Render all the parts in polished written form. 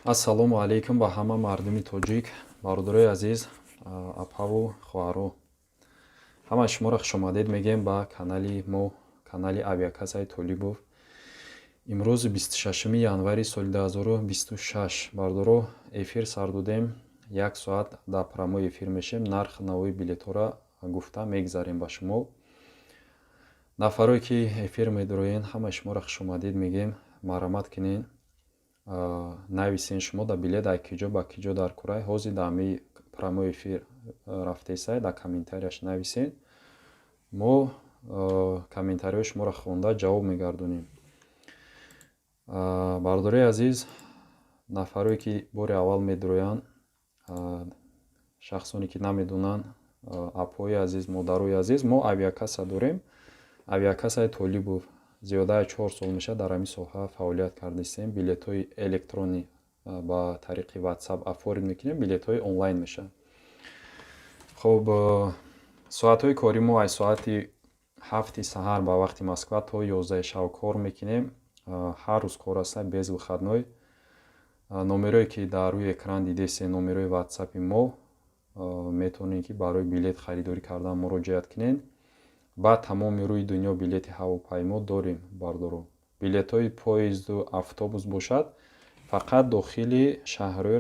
Ассалому алайкум ба ҳама мардуми тоҷик, бародарои азиз, апаву хоҳаро. Ҳама шуморо хушомадед мегӯем ба канали мо, канали Авиакасаи Толибов. Имрӯз 26 январи соли 2026 бародаро эфир сар додем. 1 соат дар промои эфир мешем. Нарх навои билетҳоро гуфта мегзарем ба шумо. Нафаре ки эфир медороен, ҳама шуморо хушомадед мегӯем. марҳамат кинен, нависен шумо да билет дар киҷо ба киҷо дар курай ҳозир дар ҳамаи промои эфир рафтесай дар комментарияш нависен. мо комментариҳои шуморо хонда ҷавоб мегардонем. бародарои азиз, нафаре ки бори аввал медороянд, шахсоне ки намедонанд, апои азиз, модарои азиз, мо авиакаса дорем. Авиакасаи Толибов зиёдаи 4 сол мешавад дар ҳамин соҳа фаъолият кардастем. билетҳои электронӣ ба тариқи WhatsApp офорид мекунем. билетҳои онлайн мешавад. хуб, соатҳои кори мо аз соати 7 саҳар ба вақти Москва то 11 шав кор мекунем. ҳар рӯз кор аст без выходной. номерое ки дар рӯи экран дидесен, номерои WhatsApp-и мо, метавонед ки барои билет харидорӣ кардан муроҷиат кунед. ба тамоми рӯи дунё билети ҳавопаймо дорем бардоро. билетҳои поезду автобус бошад, фақат дохили шаҳрҳои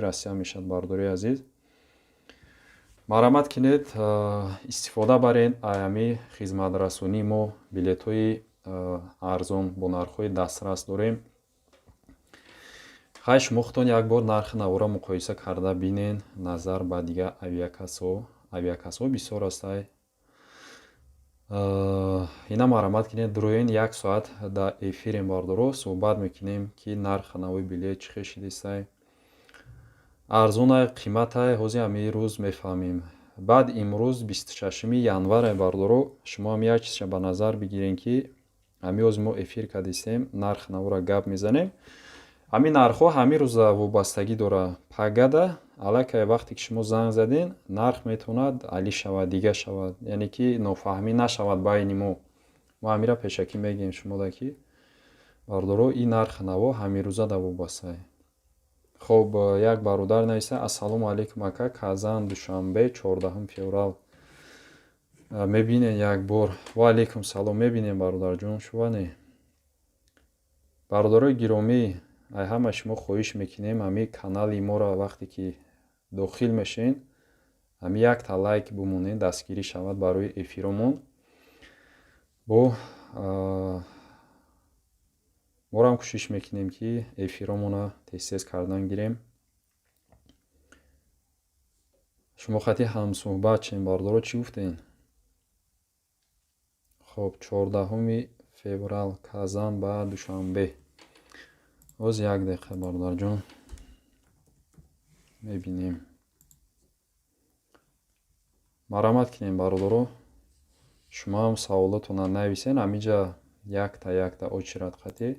Россия мешавад. бардорои азиз, марҳамат кинед, истифода баред аз ҳамаи хизматрасонии мо. билетҳои арзон бо нархҳои дастрас дорем. хай шумо худтон як бор нархи навора муқоиса карда бинен. назар ба дигар авиакасҳо бисёр астай. ина марҳамат кинед, дуроен 1 соат дар эфирем бардоро суҳбат мекунем ки нархи навои билет чӣ хешидистай, арзонай қиматай, ҳозир ҳамаи рӯз мефаҳмем. баъд имрӯз 26 январе бардоро шумо ҳам як чизша ба назар бигирем ки ҳамин ҳозир мо эфир кардистем, нархи навора гап мезанем. ҳамин нархҳо ҳамин рӯза вобастагӣ дорад. пагада аллакай вақте ки шумо занг заден, нарх метавонад алӣ шавад, дига шавад, яъне ки нофаҳмӣ нашавад байни мо. мо ҳамира пешакӣ мегӯем шумода ки бардоро ин нархи наво ҳамирӯза да вобаста. хуб, як бародар нависта: ассалому алайкум ака, Казан, Душанбе, 14 феврал. мебинем як бор. ва алайкум салом. мебинем бародарҷон, шуване. бародарои гиромӣ, ай ҳама шумо хоҳиш мекунем ҳамин канали моро вақте ки дохил мешен, ҳамин якта лайк бимонед, дастгирӣ шавад барои эфиромон. бо морам кӯшиш мекунем ки эфиромона тез кардан гирем. шумо хати ҳамсӯҳбат чен бардоро чӣ гуфтен? хуб, 14 феврал, Казан ба Душанбе. оз як дақиқа бародарҷон, мебинем. марҳамат кинем бародаро, шумо ҳам саволотона нависен, ҳаминҷа якта очирад хати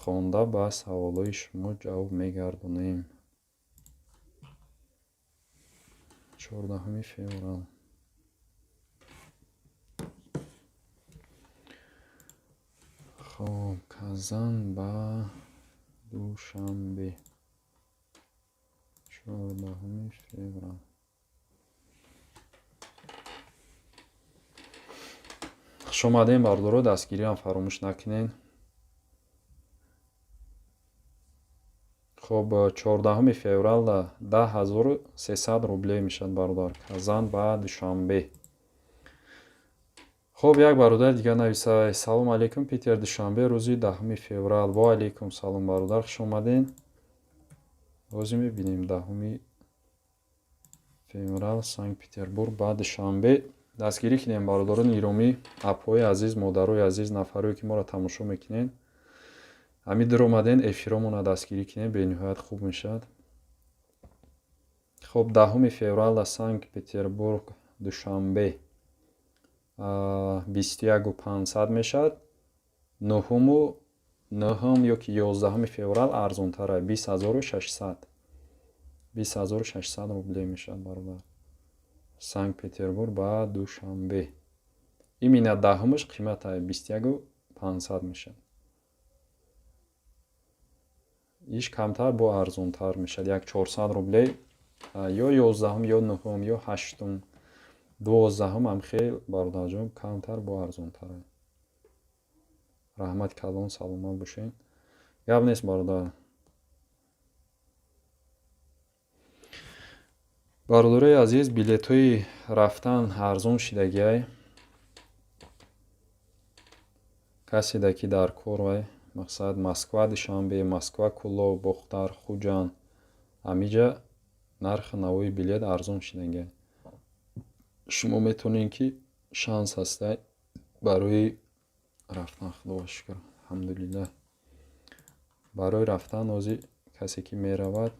хонда ба саволои шумо ҷавоб мегардонем. 14 феврал. хуб, Казан ба Душанбе, 14 феврал. хушомадем бародаро, дастгириам фаромӯш накунед. хуб, 14 феврал 10300 рубле мешавад бародар. Казан ба Душанбе. хуб, як бародар дигар нависа: салому алайкум Питер, Душанбе, рӯзи 10 феврал. ва алайкум салом бародар, хушомаден. ҳозир мебинем 10 феврал, Санкт Петербург ба Душанбе. дастгирӣ кунем бародарони гиромӣ, апои азиз, модарои азиз, нафаре ки моро тамошо мекунед. ҳамин дар омаден эфиромона дастгирӣ кунем, бениҳоят хуб мешавад. хуб, 10 феврал Санкт Петербург, Душанбе 21500 мешавад. 9 ё ки 11 феврал арзонтара 20600 рубле мешавад бародар. Санкт Петербург ба Душанбе. имина 10-ш қимата 21500 мешавад. иш камтар бо арзонтар мешад. Як 400 рубле ё 11 ё 9 ё 8 12 ам хел бародарҷон камтар бо арзонтар. раҳмат калон саломат бошед. гап нест бародар. бародарои азиз, билетҳои рафтан арзон шидагиай. касе да ки дар кор вай мақсад Москва Душанбе, Москва Кӯлов, Бохтар, Хуҷанд ҳамиҷа нархи навои билет арзон шидагиай. шумо метавонед ки шанс ҳастай барои рафтан. худоро шукр, алҳамдулиллаҳ. барои рафтан ҳозир касе ки меравад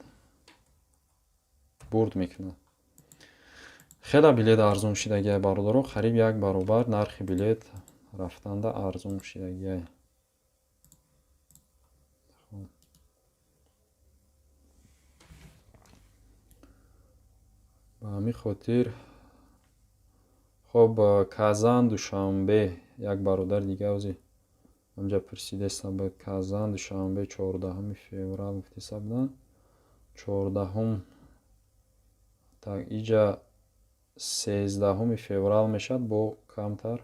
бурд мекунад. хеле билет арзон шидагиай бародаро, қариб 1 баробар нархи билет рафтанда арзон шидагиай. ба ҳамин хотир хоб Казан Душанбе як бародар дига ҳозир ҳамҷа пурсидастам. ба Казан Душанбе 14 феврал гуфти сабдан 14 так иҷа 13 феврал мешад бо камтар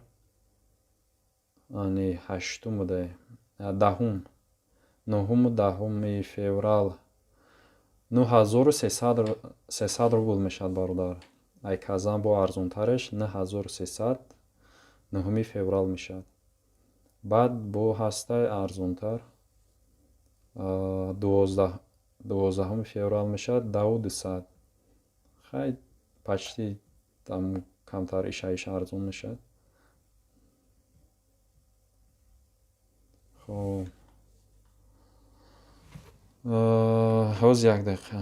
ани 8 будай 10 9 феврал 9300 рубл мешад бародар. ай Казан бо арзонтараш 9300 9 феврал мешад. баъд бо ҳастай арзонтар 12 феврал мешад 2200. хай почти там камтар иша арзон мешад. хоб ҳоз як дақиқа.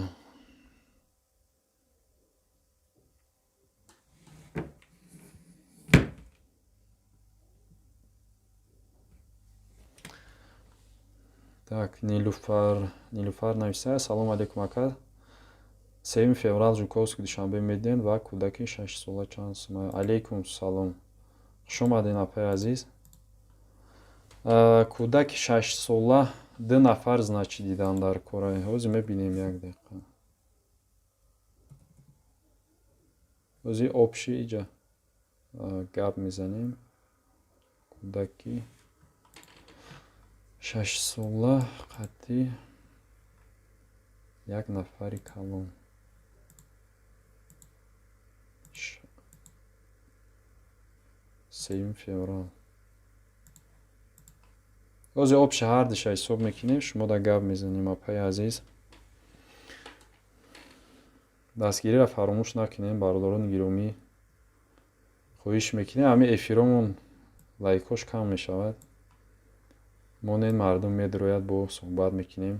так нилуфар нависа. салом алейкум ака. 3 феврал Жуковский Душанбе медиҳед ва кӯдаки 6 сола чанд сум? алейкум салом. хуш омадед апаи азиз. кӯдаки 6 сола 2 нафар значи дидан дар кора. ҳозир мебинем як дақиқа. ҳозир обши иҷа гап мезанем. кӯдаки 6 сола қатъи як нафари калон. 3 феврал. ҳозир обши ҳардиша ҳисоб мекунем. шумо да гап мезанем апаи азиз. дастгириро фаромӯш накунем бародарони гиромӣ. хоҳиш мекунем ҳамин эфиромон лайкҳош кам мешавад. монед мардум медирояд бо суҳбат мекунем.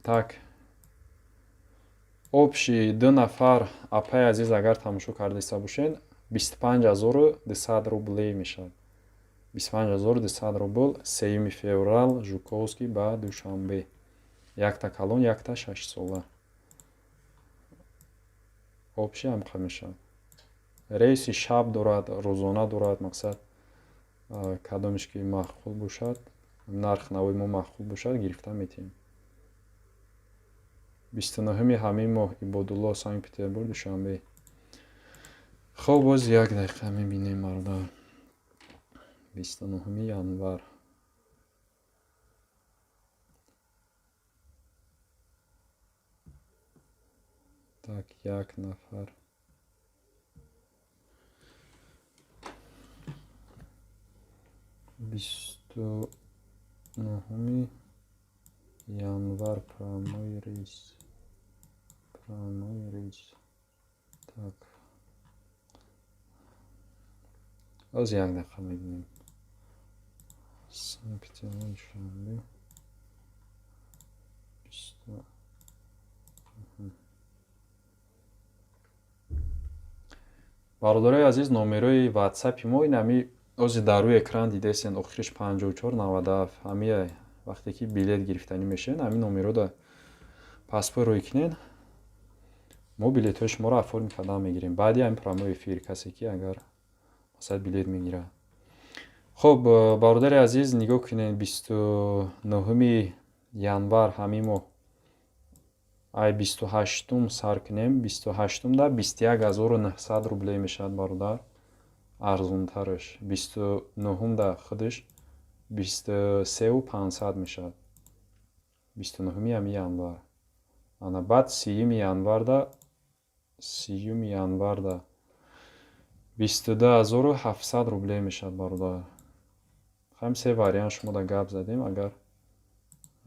так обши 2 нафар апаи азиз агар тамошо кардаиста бошед 25200 рубле мешад. 25200 рубл 3 феврал Жуковский ба Душанбе. якта калон, якта 6 сола. обши ҳамқа мешад. рейси шаб дорад, рӯзона дорад. мақсад кадомиш ки маъқул бошад, нарх навои мо маъқул бошад гирифта метавем. 29 ҳамин моҳ Ибодулло Санкт Петербург Душанбе. хоб боз як дақиқа мебинем бародар. 29 январ. так як нафар. Бисту нуҳуми январ прямой рейс. так оз як дақиқа мебинем. Санкт-Петербург Душанбе. бародарои азиз, номерои ватсапи мо инами ҳозир дар рӯи экран дидастед. охириш 5497. ҳамин вақте ки билет гирифтанӣ мешавед ҳамин номерода паспорт рӯй кунед. мо билетҳои шуморо оформ карда мегирем. баъди ҳамин прямой эфир касе ки агар масалан билет мегирад. хуб, бародари азиз, нигоҳ кунед, 29 январ ҳамин моҳ, ай 28 сар кунем, 28 да 21900 рубле мешавад бародар, арзонтараш. 29 да худаш 23500 мешавад. 29 ҳамин январ. Ана баъд 30 январ да 22700 рубле мешавад бародар. خواهیم سه وریانت شما دا گپ زدیم، اگر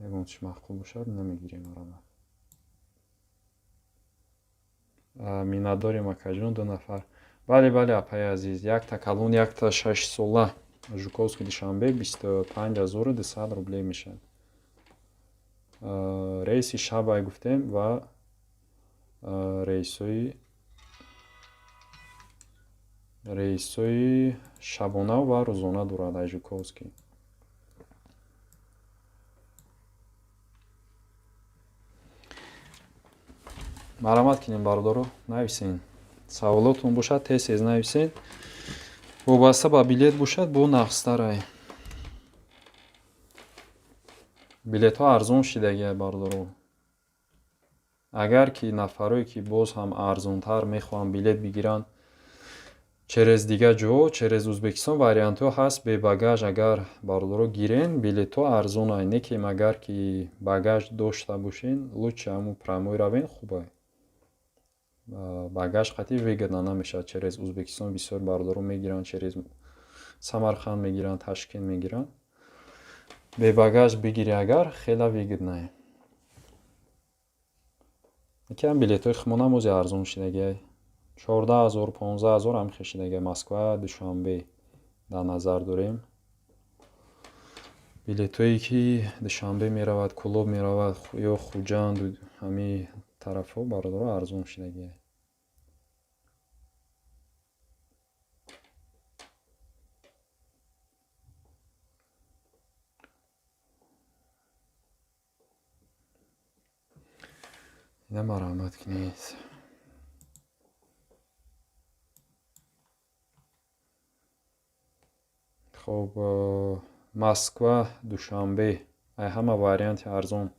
ремонтش махкул бошад намегирем арамат. Миннатдорим акаҷон, 2 нафар. Бале апаи азиз, якта калон, якта 6 сола Жуковский Душанбе 25200 рубле мешавад. рейси шабай гуфтем ва рейсои шабона ва рӯзона дорад ай Жуковский. марамат кинем бародаро, нависен. Саволотон бошад тез нависен. вобаста ба билет бошад бо нақстарай. билетҳо арзон шидагиай бародаро. агар ки нафарое ки боз ҳам арзонтар мехоҳанд билет бигиранд через дига ҷо, через Узбекистон вариантҳо ҳаст бе багаж. агар бародаро гирен, билетҳо арзонай. Некем агар ки багаж дошта бошен, лучше ҳамун прямой равен хубай. багаж қати выгодно намешавад. Через Узбекистон бисёр бародаро мегиранд, через Самарқанд мегиранд, Ташкент мегиранд. Бе багаж бигири агар хела выгодное. Якам билетҳои химонам ози арзон шидагиай. 14000, 15000 ҳам хешидагиай. Москва, Душанбе дар назар дорем. билетҳое ки Душанбе меравад, Кӯлоб меравад ё Хуҷанд, ҳамин тарафҳо бародаро арзон шидагиай. ина марамат кинед. хоб, Москва, Душанбе, ай ҳама варианти арзон.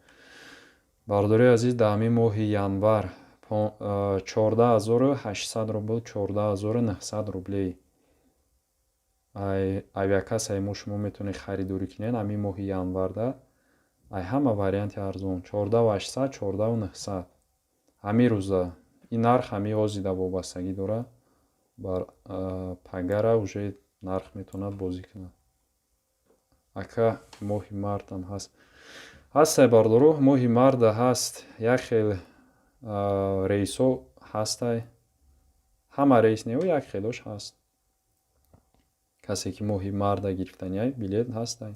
бародари азиз, дар ҳамин моҳи январ 14800 рубл, 14900 рубле ай авиакассаи мо шумо метавонед харидорӣ кунед. ҳамин моҳи январда ай ҳама варианти арзон 14800, 14900 ҳамин рӯза. ин нарх ҳамин озида вобастагӣ дорад. бар пагара уже нарх метавонад бозӣ кунад. ака моҳи мартам ҳаст. ҳастай бародаро, моҳи марда ҳаст. як хел рейсҳо ҳастай. ҳама рейс не, як хелош ҳаст. касе ки моҳи марда гирифтанияй билет ҳастай.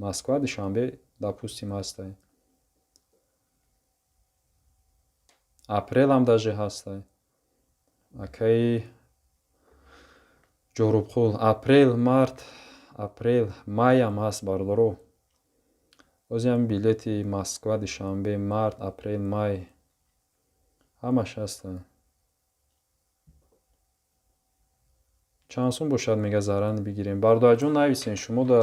Москва, Душанбе допустим ҳастай. апрелам даже ҳастай. акаи ҷорубқул апрел, март, апрел, майам ҳаст бародаро. озям билети Москва, Душанбе, март, апрел, май ҳамаш ҳастай. чанд сум бошад мега заррани бигирем. Бародарҷон нависен, шумо да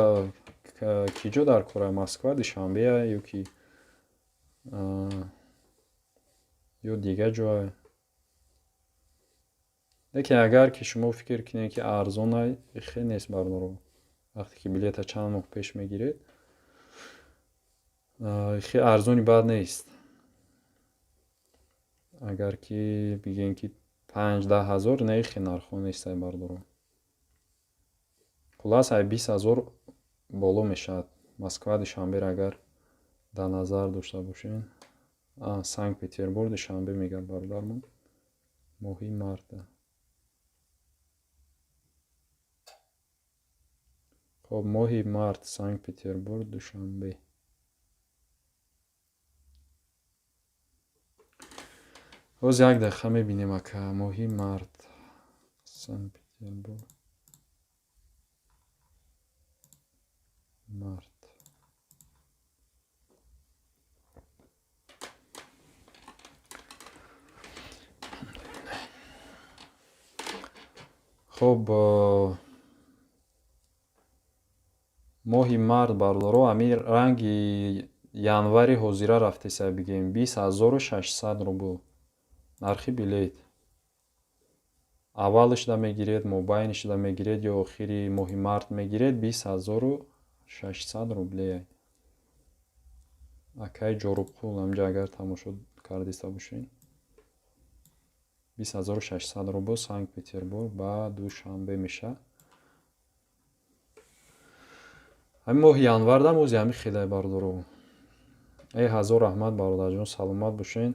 ки ҷо дар кора? Москва, Душанбе ё ки ё дига ҷоа? лекин агар ки шумо фикр кунед ки арзонай, хел нест бародаро. вақте ки билета чанд моҳ пеш мегиред, хел арзони бад нест. агар ки бигем ки 5-10 ҳазор, не хел нархҳо нестай бародаро. хулас ай 20000 боло мешавад. Москва, Душанбе агар дар назар дошта бошем. Санкт-Петербург, Душанбе мегӯяд бародармон. моҳи марта. хоб, моҳи март Санкт-Петербург, Душанбе. ҳоз як дақиқа мебинем ака. моҳи март Санкт-Петербург, март. хоб, моҳи мард бародаро ами ранги январи ҳозира рафтеса бигем 20600 рубл нархи билет. аввалишда мегиред, мобайнишда мегиред ё охири моҳи март мегиред 20600 рубле. акай ҷорубқул ҳамҷа агар тамошо кардиста бошед 20600 рубл Санкт Петербург ба душанбе меша. ҳамин моҳи январда музи ҳами хеле бародаро. ҳазор раҳмат бародарҷон, саломат бошед.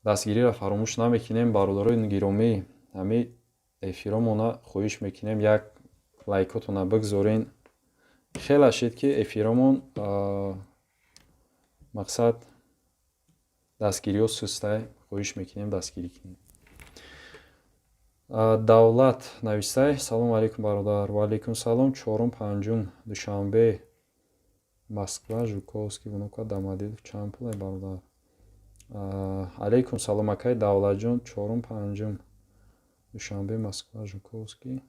дастгириро фаромӯш намекунем бародарои гиромӣ. ҳами эфиромона хоҳиш мекунем як лайкотона бигзорен. хеле шед ки эфиромон мақсад дастгириҳо сустай. хоҳиш мекунем дастгирӣ кунем. давлат навистай. салому алейкум бародар. ва алейкум салом. 4-5 душанбе Москва Жуковский внука Домодедов чанд пулай бародар. алейкум салом акай давлатҷон. 4-5 душанбе Москва Жуковский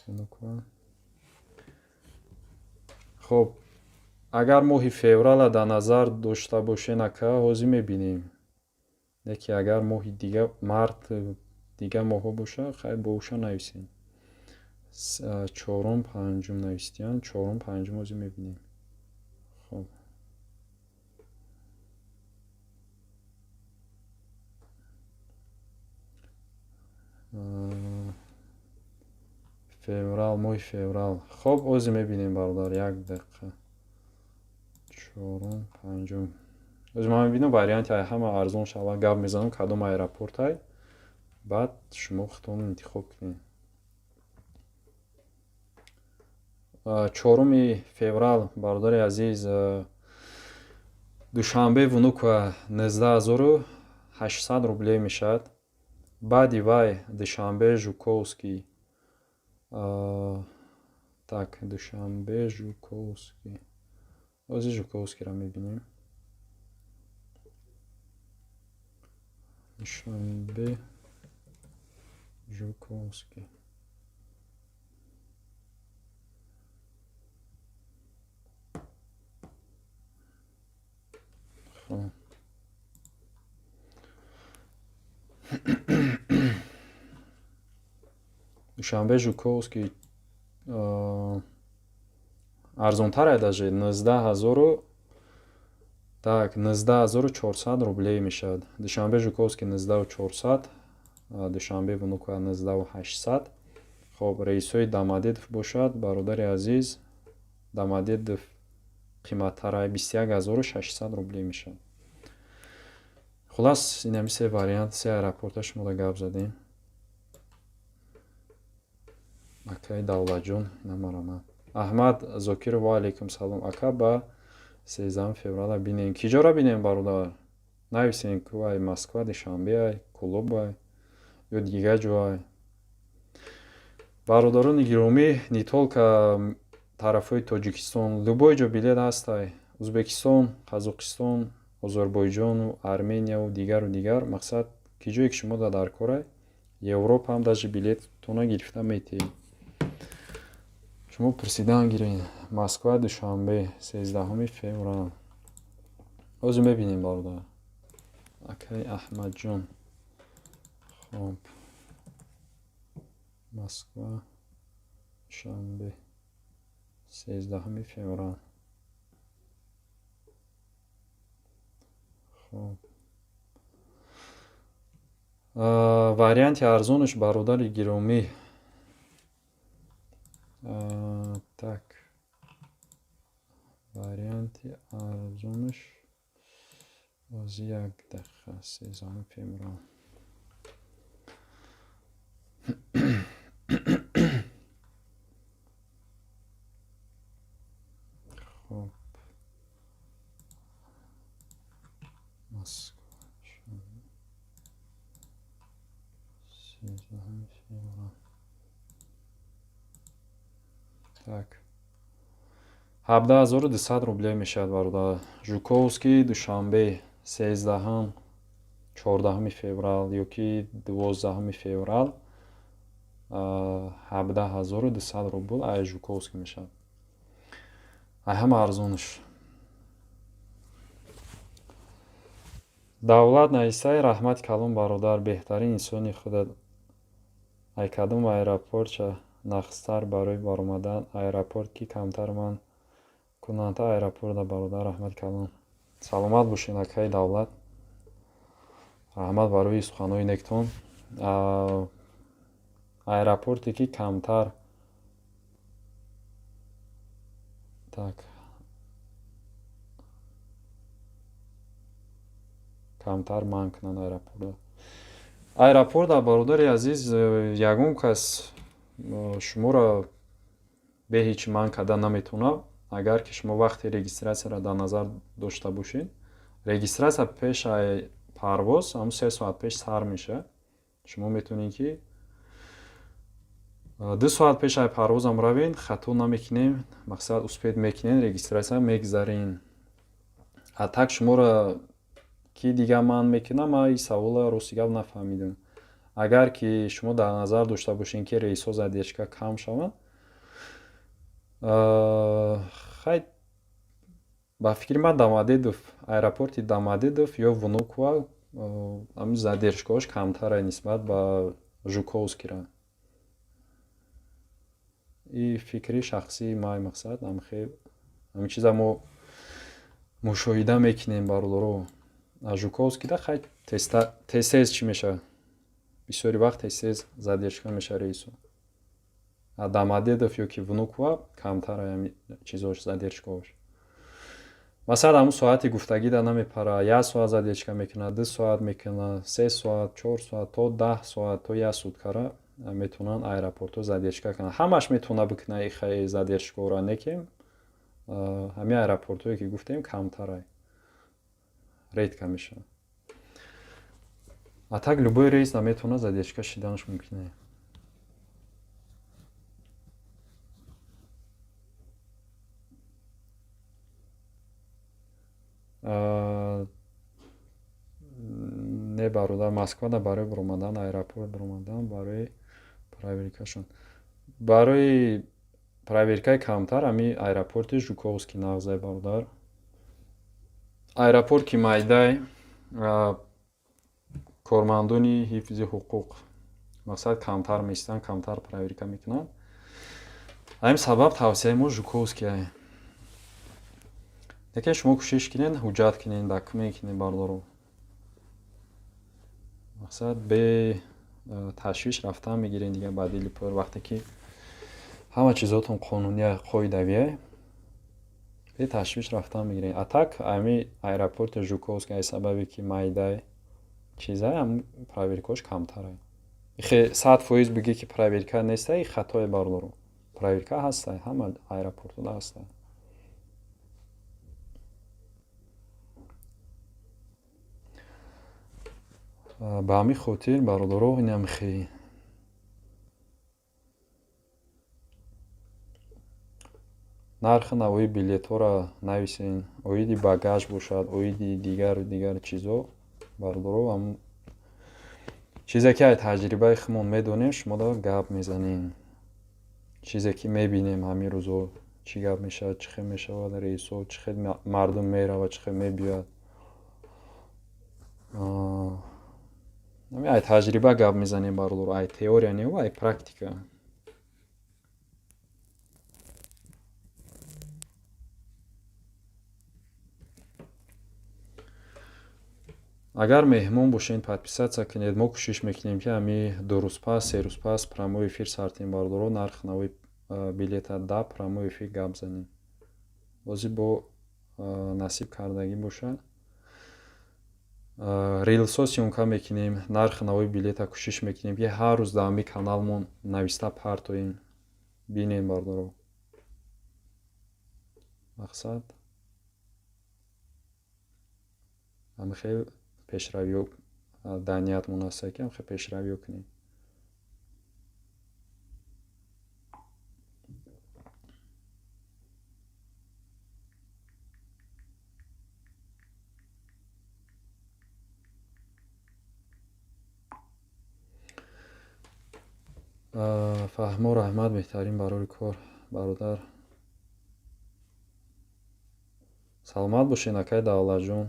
внука. хоб агар моҳи феврала дар назар дошта бошен ака ҳозир мебинем. неки агар моҳи дига март дига моҳҳо боша хай боша нависем. 4-5 навистиян 4-5 ҳозир мебинем. хоб феврал моҳи феврал. хоб ҳозир мебинем бародар. як дақиқа. 4-5 ҳозир ман мебинам варианти ҳама арзон шава гап мезанам кадом аэропортай баъд шумо худтон интихоб кунед. 4 феврал бародари азиз душанбе внука 19800 рубле мешавад. баъди вай душанбе Жуковский так душанбе Жуковский ҳозир Жуковскийро мебинем. душанбе Жуковский душанбе Жуковский арзонтар даже 19000 так 19400 рублей мешавад. душанбе Жуковский 19400, душанбе внука 19800. хоб раисои Домодедов бошад бародари азиз. Домодедов қиматтарай 21600 рубле мешавад. хулас ин ҳами се вариант се аэропорта шумода гап задем. акай давлатҷон намарамад. аҳмад зокиров ва алейкум салом ака ба 13 феврала бинем. киҷора бинем бародар? нависем кувай Москва душанбе клубай ё дига ҷоай. бародарони гиромӣ не толка тарафҳои Тоҷикистон любой ҷо билет ҳастай. Узбекистон, Қазоқистон, Озарбойҷону Арменияу дигар мақсад ки ҷое ки шумо дар корай Европа ҳам даже билеттона гирифта метавед. шумо пурсидан гиред. Москва душанбе 13 феврал ҳозир мебинем бародар. акай Аҳмадҷон. хоб Москва душанбе 13 феврал. хоб варианти арзонаш бародари гиромӣ. так варианти арзонаш ҳозир як дақиқа 13 феврал. хоб Москва 13 феврал. так 17200 рубле мешавад бародар. Жуковский душанбе 13 14 феврал ё ки 12 феврал 17 рубл ай Жуковский мешавад. Ай ҳама арзонаш. Давлат Наисаи раҳмати калон бародар, беҳтарин инсони худат ай кадом аэропортча нақстар барои баромадан аэропорт ки камтар ман кунанта аэропорта бародар раҳмати калон. Саломат бошед акаи Давлат. Раҳмат барои суханои нектон. Аэропорте ки камтар камтар манъ кунанд аэропорта. Аэропорта бародари азиз, ягон кас шуморо бе ҳеҷ манъ кардан наметавонад. Агар ки шумо вақти регистратсияро дар назар дошта бошед, регистратсия пеши парвоз ҳамн 3 соат пеш сар мешавад. Шумо метавонед ки 2 соат пеши парвозам равед, хато намекунем, мақсад успед мекунем, регистратсия мегзарин. А так шуморо ки дига манъ мекунам, ман ин савола рости гап нафаҳмидам. Агар ки шумо дар назар дошта бошед ки рейсҳо задержка кам шаванд, хай ба фикри ман Домодедов, аэропорти Домодедов ё Внуково ҳамин задержкаҳош камтара нисбат ба Жуковскийра. И фикри шахсии май, мақсад ҳамин чиза мо мушоҳида мекунем бародаро. Жуковскийда хай тез чӣ мешавад? Бисёри вақт тез задержка мешавад рейсо. Домодедов ё ки Внуково камтара ҳамин чизош задержкаҳош. Масалан ҳамн соати гуфтагида намепара, 1 соат задержка мекунад, 2 соат мекунад, 3 соат, 4 соат то 10 соат то 1 суткара метавонанд аэропортҳо задержка кунанд. Ҳамаш метавонад бикунад ихай задержкаҳоро, некем ҳамин аэропортҳое ки гуфтем камтара, редка мешавад. А так любой рейс наметавонад задержка шиданаш мумкин е. Не бародар, Москвада барои баромадан аэропорт баромадан барои проверкашон. Барои проверкаи камтар ҳамин аэропорти Жуковский нағзай бародар. Аэропорт ки майдай кормандони ҳифзи ҳуқуқ мақсад камтар меистанд, камтар проверка мекунанд. ҳамин сабаб тавсияи мо Жуковский ай. Лекин шумо кӯшиш кунед, ҳуҷҷат кунед, документ кунед бародаро. Мақсад бе ташвиш рафтан мегиред дига ба дили пур, вақте ки ҳама чизотон қонунӣ қоидавӣ, бе ташвиш рафтан мегиред. А так ҳамин аэропорти Жуковский ай сабабе ки майдай чизай, ҳамн проверкаҳош камтарай. Ихе 100% биги ки проверка нестай, ин хатое бародаро. Проверка ҳастай, ҳама аэропортҳода ҳастай. Ба ҳамин хотир бародаро инам хе нархи навои билетҳоро нависен, оиди багаж бошад, оиди дигар чизо бародаро, ҳамн чизе ки ай таҷрибаи худмон медонем, шумо дор гап мезанем. Чизе ки мебинем ҳамин рӯзо, чӣ гап мешавад, чӣ хел мешавад рейсҳо, чӣ хел мардум меравад, чӣ хел мебиёяд. Ай таҷриба гап мезанем бародаро, ай теория не, ай практика. Агар меҳмон бошед, подписатсия кунед. Мо кӯшиш мекунем ки ҳамин 2 рӯз пас, 3 рӯз пас прямой эфир сартем бародаро, нархи навои билета да прямой эфир гап занем. Бози бо насиб кардагӣ бошад. Рилсо сёнка мекунем, нархи навои билета кӯшиш мекунем ки ҳар рӯз дар ҳамин каналмон нависта партоем, бинем бародаро. Мақсад ҳамин хел пешравиё дар ниятмон ҳастад ки ҳамин хел пешравиё кунем. фаҳмо раҳмат беҳтарин барои кор бародар. саломат бошед акай давлатҷон.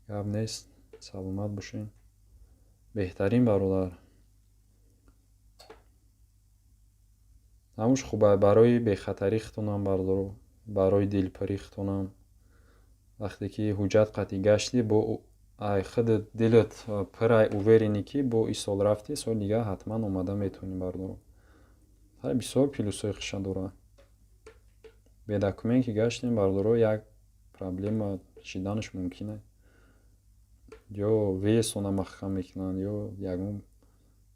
гап нест, саломат бошед. беҳтарин бародар. ҳамуш хуб барои бехатарӣ хитонам бардоро, барои дилпарӣ хитонам. вақте ки ҳуҷҷат қатъӣ гашти бо ай худат дилат пир ай уверенӣ ки бо ин сол рафти, соли дигар ҳатман омада метавонӣ бардоро. ҳай бисёр плюсҳои хиша дорад. бе документи гаштем бардоро як проблема шиданаш мумкин аст. ё весо намахкам мекунанд, ё ягон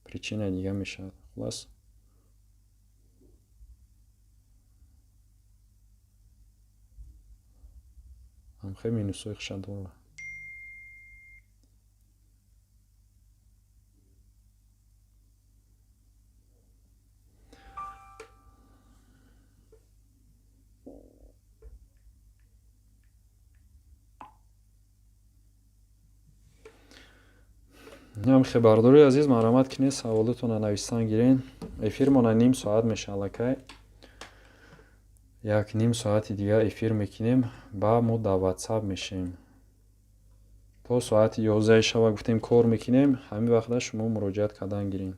причинаи дига мешавад. хулос ҳамхе минусҳои хиша дорад. ҳамхе бардори азиз, марҳамат кинед, саволотона нависан гирен. эфирмона ним соат мешавад аллакай. як ним соати дигар эфир мекунем, ба мо дар ватсап мешем. то соати 11 шаба гуфтем кор мекунем, ҳамин вақта шумо муроҷиат кардан гирем.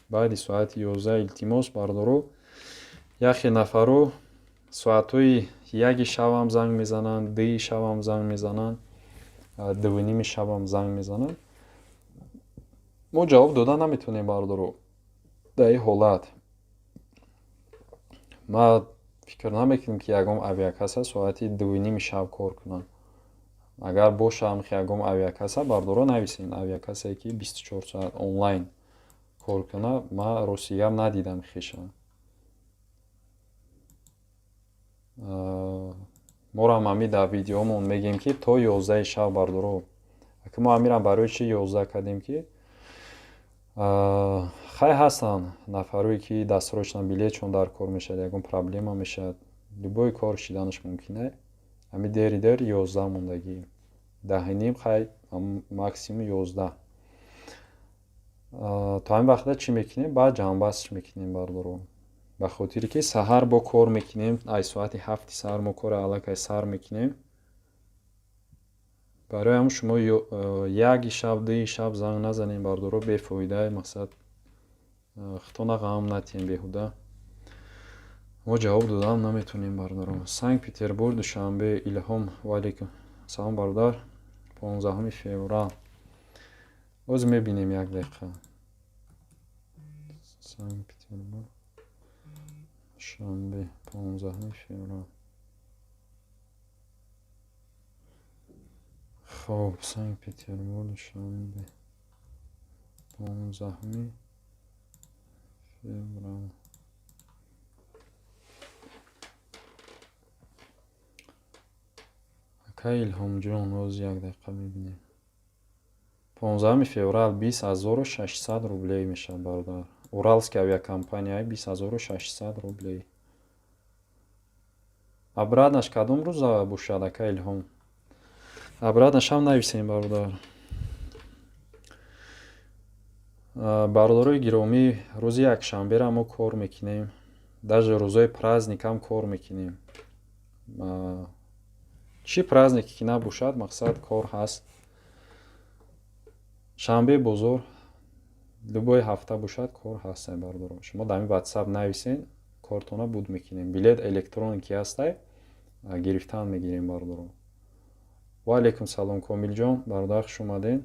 баъди соати 11 илтимос бардоро яхе нафаро соатҳои 1 шабам занг мезананд, 2 шабам занг мезананд, 2 шабам занг мезананд. мо ҷавоб дода наметавонем бардоро. дар ин ҳолат ма фикр намекунам ки ягон авиакаса соати 2 шаб кор кунад. агар бошад ягон авиакаса бардоро нависен, авиакасае ки 24 соат онлайн кор кунад. ма рости гап надидам хеша. морам ҳами дар видеомон мегем ки то 11 шаб бардоро. аки мо ҳамирам барои чи 11 кардем ки хай ҳастанд нафарое ки дастсрочно билетшон дар кор мешавад, ягон проблема мешавад, любой кор шиданаш мумкин аст. ҳами дери дер 11 мондагӣ, 10:30 хай максимум 11. то ҳамин вақта чӣ мекунем? баъд ҷамъбастиш мекунем бардоро. ба хотире ки саҳар бо кор мекунем, ай соати 7 саҳар мо кора аллакай сар мекунем. барои ҳам шумо 1 шаб 2 шаб занг назанем бардоро, бефоида, мақсад хитона ғам натиҳем беҳуда. мо ҷавоб додам наметавонем бардоро. Санкт Петербург, душанбе. Илҳом: ва алейкум салом бародар. 15 феврал. оз мебинем як дақиқа. Санкт Петербург, душанбе, 15 феврал. хоб, Санкт Петербург, душанбе, 15 феврал. акай Илҳомҷон, оз як дақиқа мебинем. 15 феврал 20600 рублей мешавад бародар. Уральская авиакомпания 20600 рублей. обратнаш кадом рӯз бошад акай Илҳом? обратнаш ҳам нависем бародар. бародарои гиромӣ, рӯзи якшанбера мо кор мекунем, даже рӯзои праздник ҳам кор мекунем. чӣ празднике ки набошад, мақсад кор ҳаст. шанбе бозор, любой ҳафта бошад, кор ҳаст бародаро. шумо дар ин ватсап нависен, кортона буд мекунем. билет электронин ки ҳастай гирифтан мегирем бародаро. ва алейкум салом Комилҷон, бародар хуш омаден.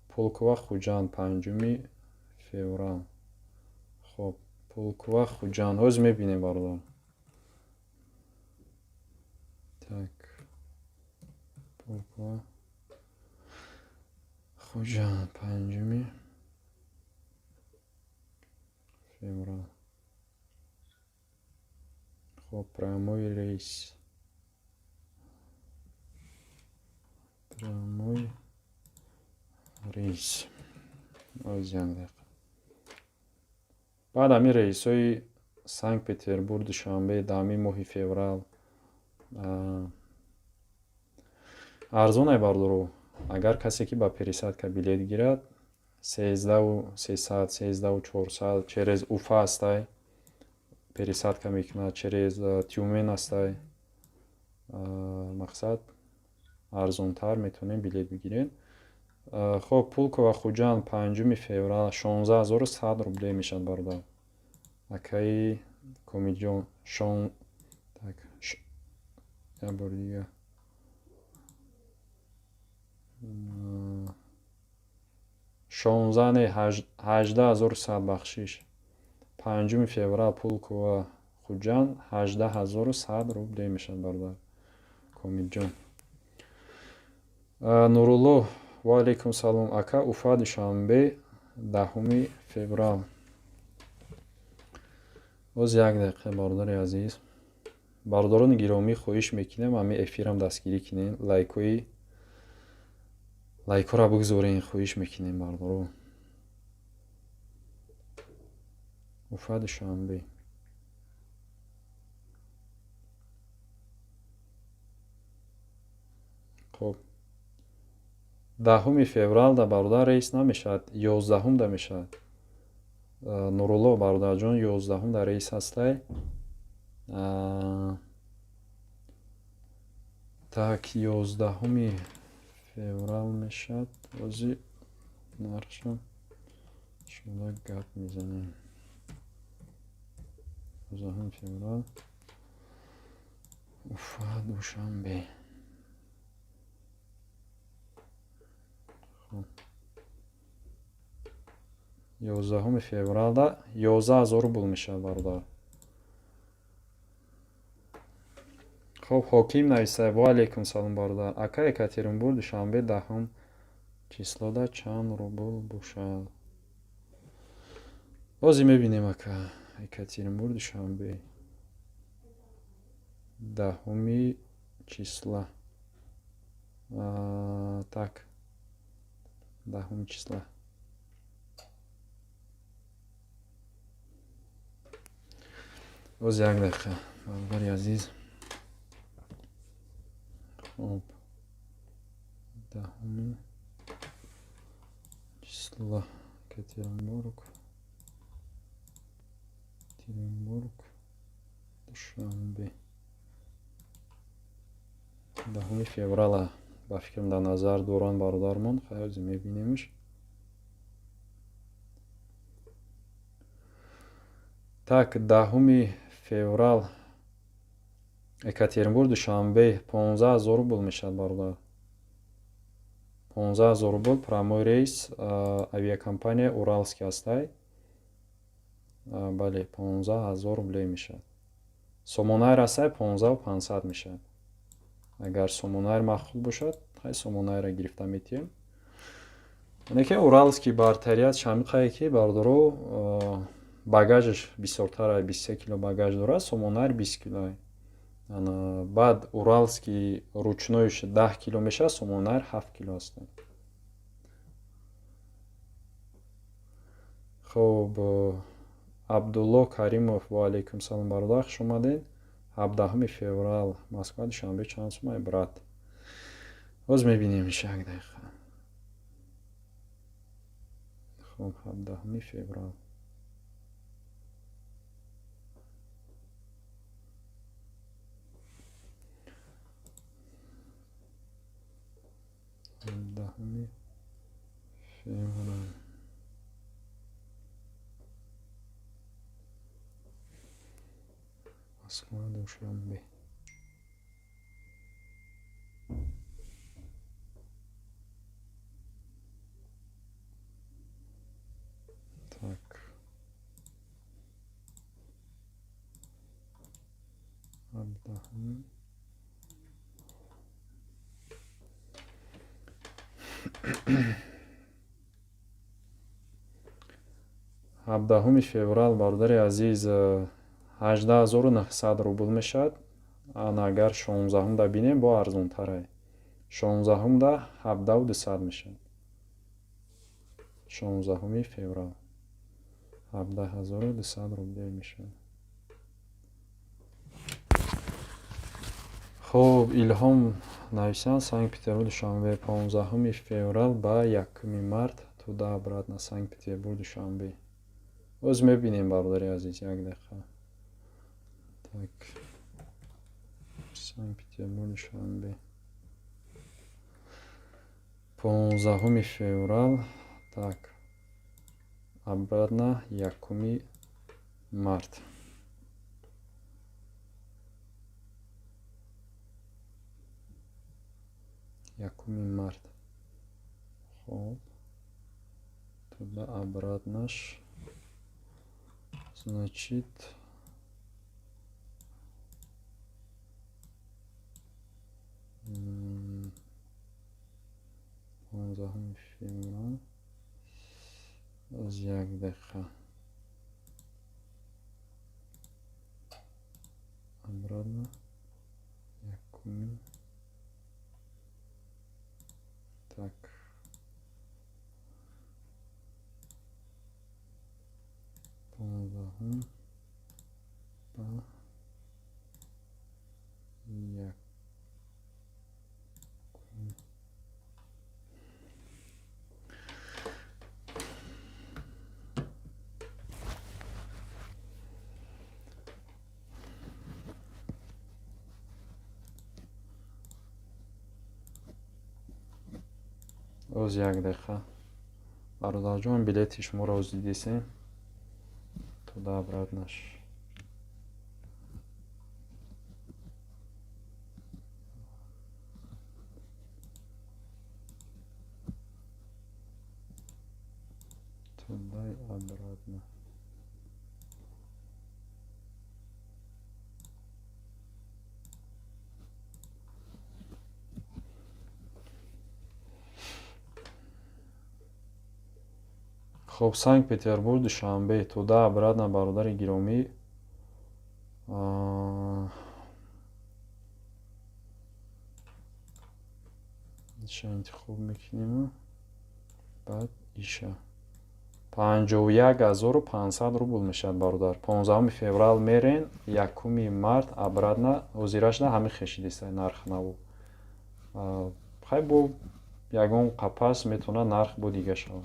Пулкова Хуҷанд, 5 феврал. хоб, Пулкова Хуҷанд, ҳоз мебинем бародар. так, Пулкова Хуҷанд, 5 феврал. хоб, прямой рейс. прямой рейс. оз як дақиқа. баъд ҳамин рейсҳои Санкт Петербург, душанбе, 10 моҳи феврал арзоне бардоро. агар касе ки ба пересадка билет гирад, 13300, 13400 через Уфа астай пересадка мекунад, через Тюмен астай мақсад арзонтар метавонем билет бигирем. хоб Пулкова Хуҷанд 5 феврал 16100 рубле мешавад бародар. Акаи Комиҷон так я бор дига 16100 бахшиш. 5 феврал Пулкова Хуҷанд 18100 рубле мешавад бародар. Комиҷон. Нурулло ва алейкум салом ака. Уфа душанбе 10 феврал. боз як дақиқа бародари азиз. Бародарони гиромӣ хоҳиш мекунем ҳами эфирам дастгирӣ кунем. лайкҳоро бигзорем, хоҳиш мекунем бародаро. Уфа душанбе. хоб 10 феврал да бародар рейс намешавад, 11 да мешавад. Нурулло бародарҷон 11 да рейс ҳастай. Так 11 феврал мешавад. Ози наршам шуда гап мезанем. 11 феврал Уфа душанбе. 11 февралда 11000 рубл мешавад бародар. хоб ҳоким нависай. ва алейкум салом бародар. Ака Екатеринбург душанбе 10 числода чанд рубл бошад? ози мебинем ака. Екатеринбург душанбе 10 числа. Так 10 числа. боз як дақиқа бародари азиз. хоб 10 числа Екатеринбург душанбе 10 феврала ба фикрам дар назар доранд бародармон. хайр мебинемш. так 10 феврал Екатеринбург душанбе 15000 рубл мешавад бародар. 15000 рубл прямой рейс авиакомпания Уралский астай. бале 15000 рубле мешавад. сомонайр астай 15500 мешавад. агар сомонайр махсул бошад хай сомонайра гирифта метием. инеке Уралский бартарият шамиқае ки бародаро багажаш бисёртара 23 кило багаж дорад. сомонайр 20 кило. баъд Уралский ручноиш 10 кило мешавад. сомонайр 7 кило аст. хоб Абдулло Каримов ва алейкум салом бародар. хуш омадед. 17 феврал Москва душанбе чанд сомай брат? боз мебинем як дақиқа. хоб 17 феврал Москва душанбе. Так 17 феврал бародари азиз 18900 рубл мешавад. агар 16 да бинем бо арзонтарай. 16 да 17200 мешавад. 16 феврал 17200 рубле мешавад. хоб Илҳом нависанд Санкт Петербург душанбе 15 феврал ба 1 март туда обратно, Санкт-Петербург, Душанбе. Оз мебинем, бародари азиз, як дақиқа. Так, Санкт-Петербург, Душанбе. 15 феврал. Так, обратно 1 март. Якуми март. Хоб. Туда обратно. Значит, Захум феврал. Аз як дақиқа. Обратно. Якуми. Так. Захум. Ба. Як. Оз як дақиқа. Бародарҷон, билети шуморо оз дидисем. Туда обратно. Туда и обратно. خب سنگ پتربورگ دوشنبه туда обратно, бародари гиромӣ. иша интихоб мекунем. баъд иша 51500 рубл мешавад, бародар. 15 феврал мерен, 1 март обратно. ҳозирашда ҳамин хешидиста нарх наву. хай бо ягон қапас метавонад нарх бо дига шавад.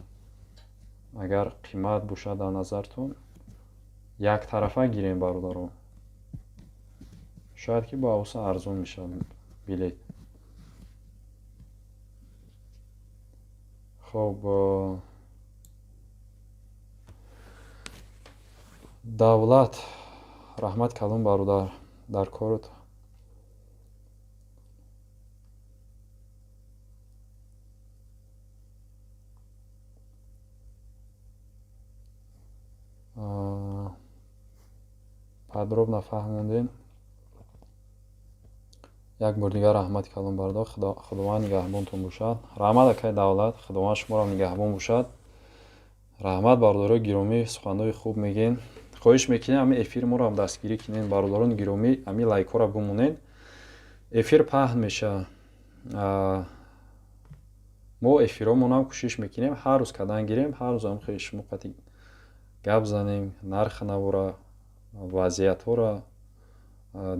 агар қимат бошад дар назартон, яктарафа гирем, бародарон. шояд ки бо авса арзон мешавад билет. хоб, давлат, раҳмат калом, бародар, дар корот. подробно фаҳмондем. як бор дигар раҳмати калон, бародар. худованд нигаҳбонтон бошад. раҳмат акай давлат, худованд шуморо нигаҳбон бошад. раҳмат, бародарои гиромӣ, суханҳои хуб мегӯед. хоҳиш мекунем ҳамин эфири моро ҳам дастгирӣ кунед, бародарони гиромӣ. ҳамин лайкҳоро бимонед. эфир паҳн мешавад. мо эфиромонам кӯшиш мекунем ҳар рӯз кадан гирем, ҳар рӯз ҳам хеле шумо қати гап занем, нархи навора, вазъиятҳоро,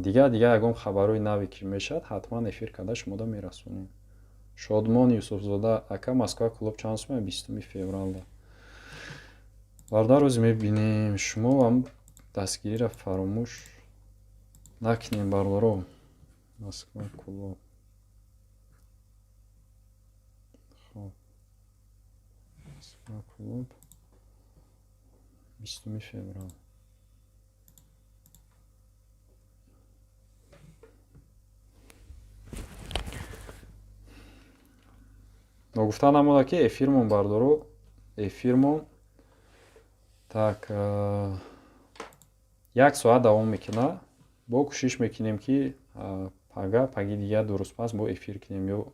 дига ягон хабарҳои наве ки мешавад, ҳатман эфир карда шумода мерасонем. шодмон юсуфзода ака, Москва, клуб чанд сум? 20 феврал. бародар, рӯз мебинем. шумо ҳам дастгириро фаромӯш накунем, бародаро. Москва, клуб. хоб, Москва, клуб, 20 феврал. ногуфта намода ки эфирмон, бародаро, эфирмон так 1 соат давом мекунад. бо кӯшиш мекунем ки паги дига 2 рӯз пас бо эфир кунем, ё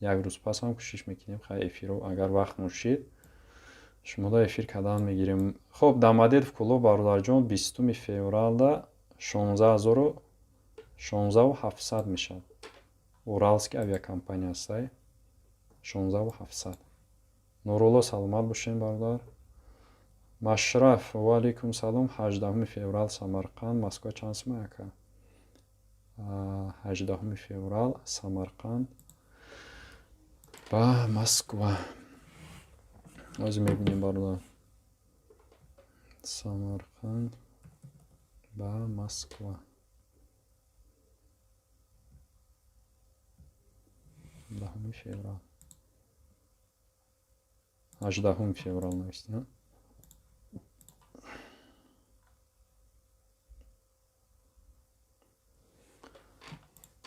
1 рӯз пас ҳам кӯшиш мекунем хай эфирро, агар вақт мошид, шумода эфир кардан мегирем. хоб, Домодедов клуб, бародарҷон, 20 февралда 16700 мешавад. уралский авиакомпания ҳастай. 16700. нурулло, саломат бошем, бародар. машраф, ва алейкум салом. 18 феврал Самарқанд, Москва чанд сум ака? 18 феврал Самарқанд ба Москва. ози мебинем барда Самарқанд ба Москва 10 феврал 18 феврал навистем.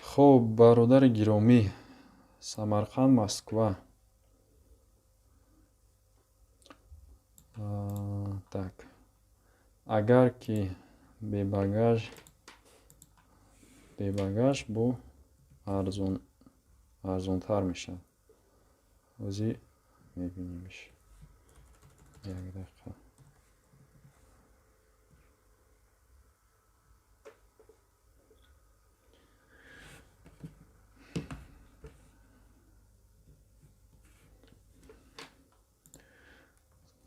хуб бародари гиромӣ, Самарқанд, Москва. Так, агар ки бебагаж бу арзонтар мешавад. ози мебинемш. Як дақиқа.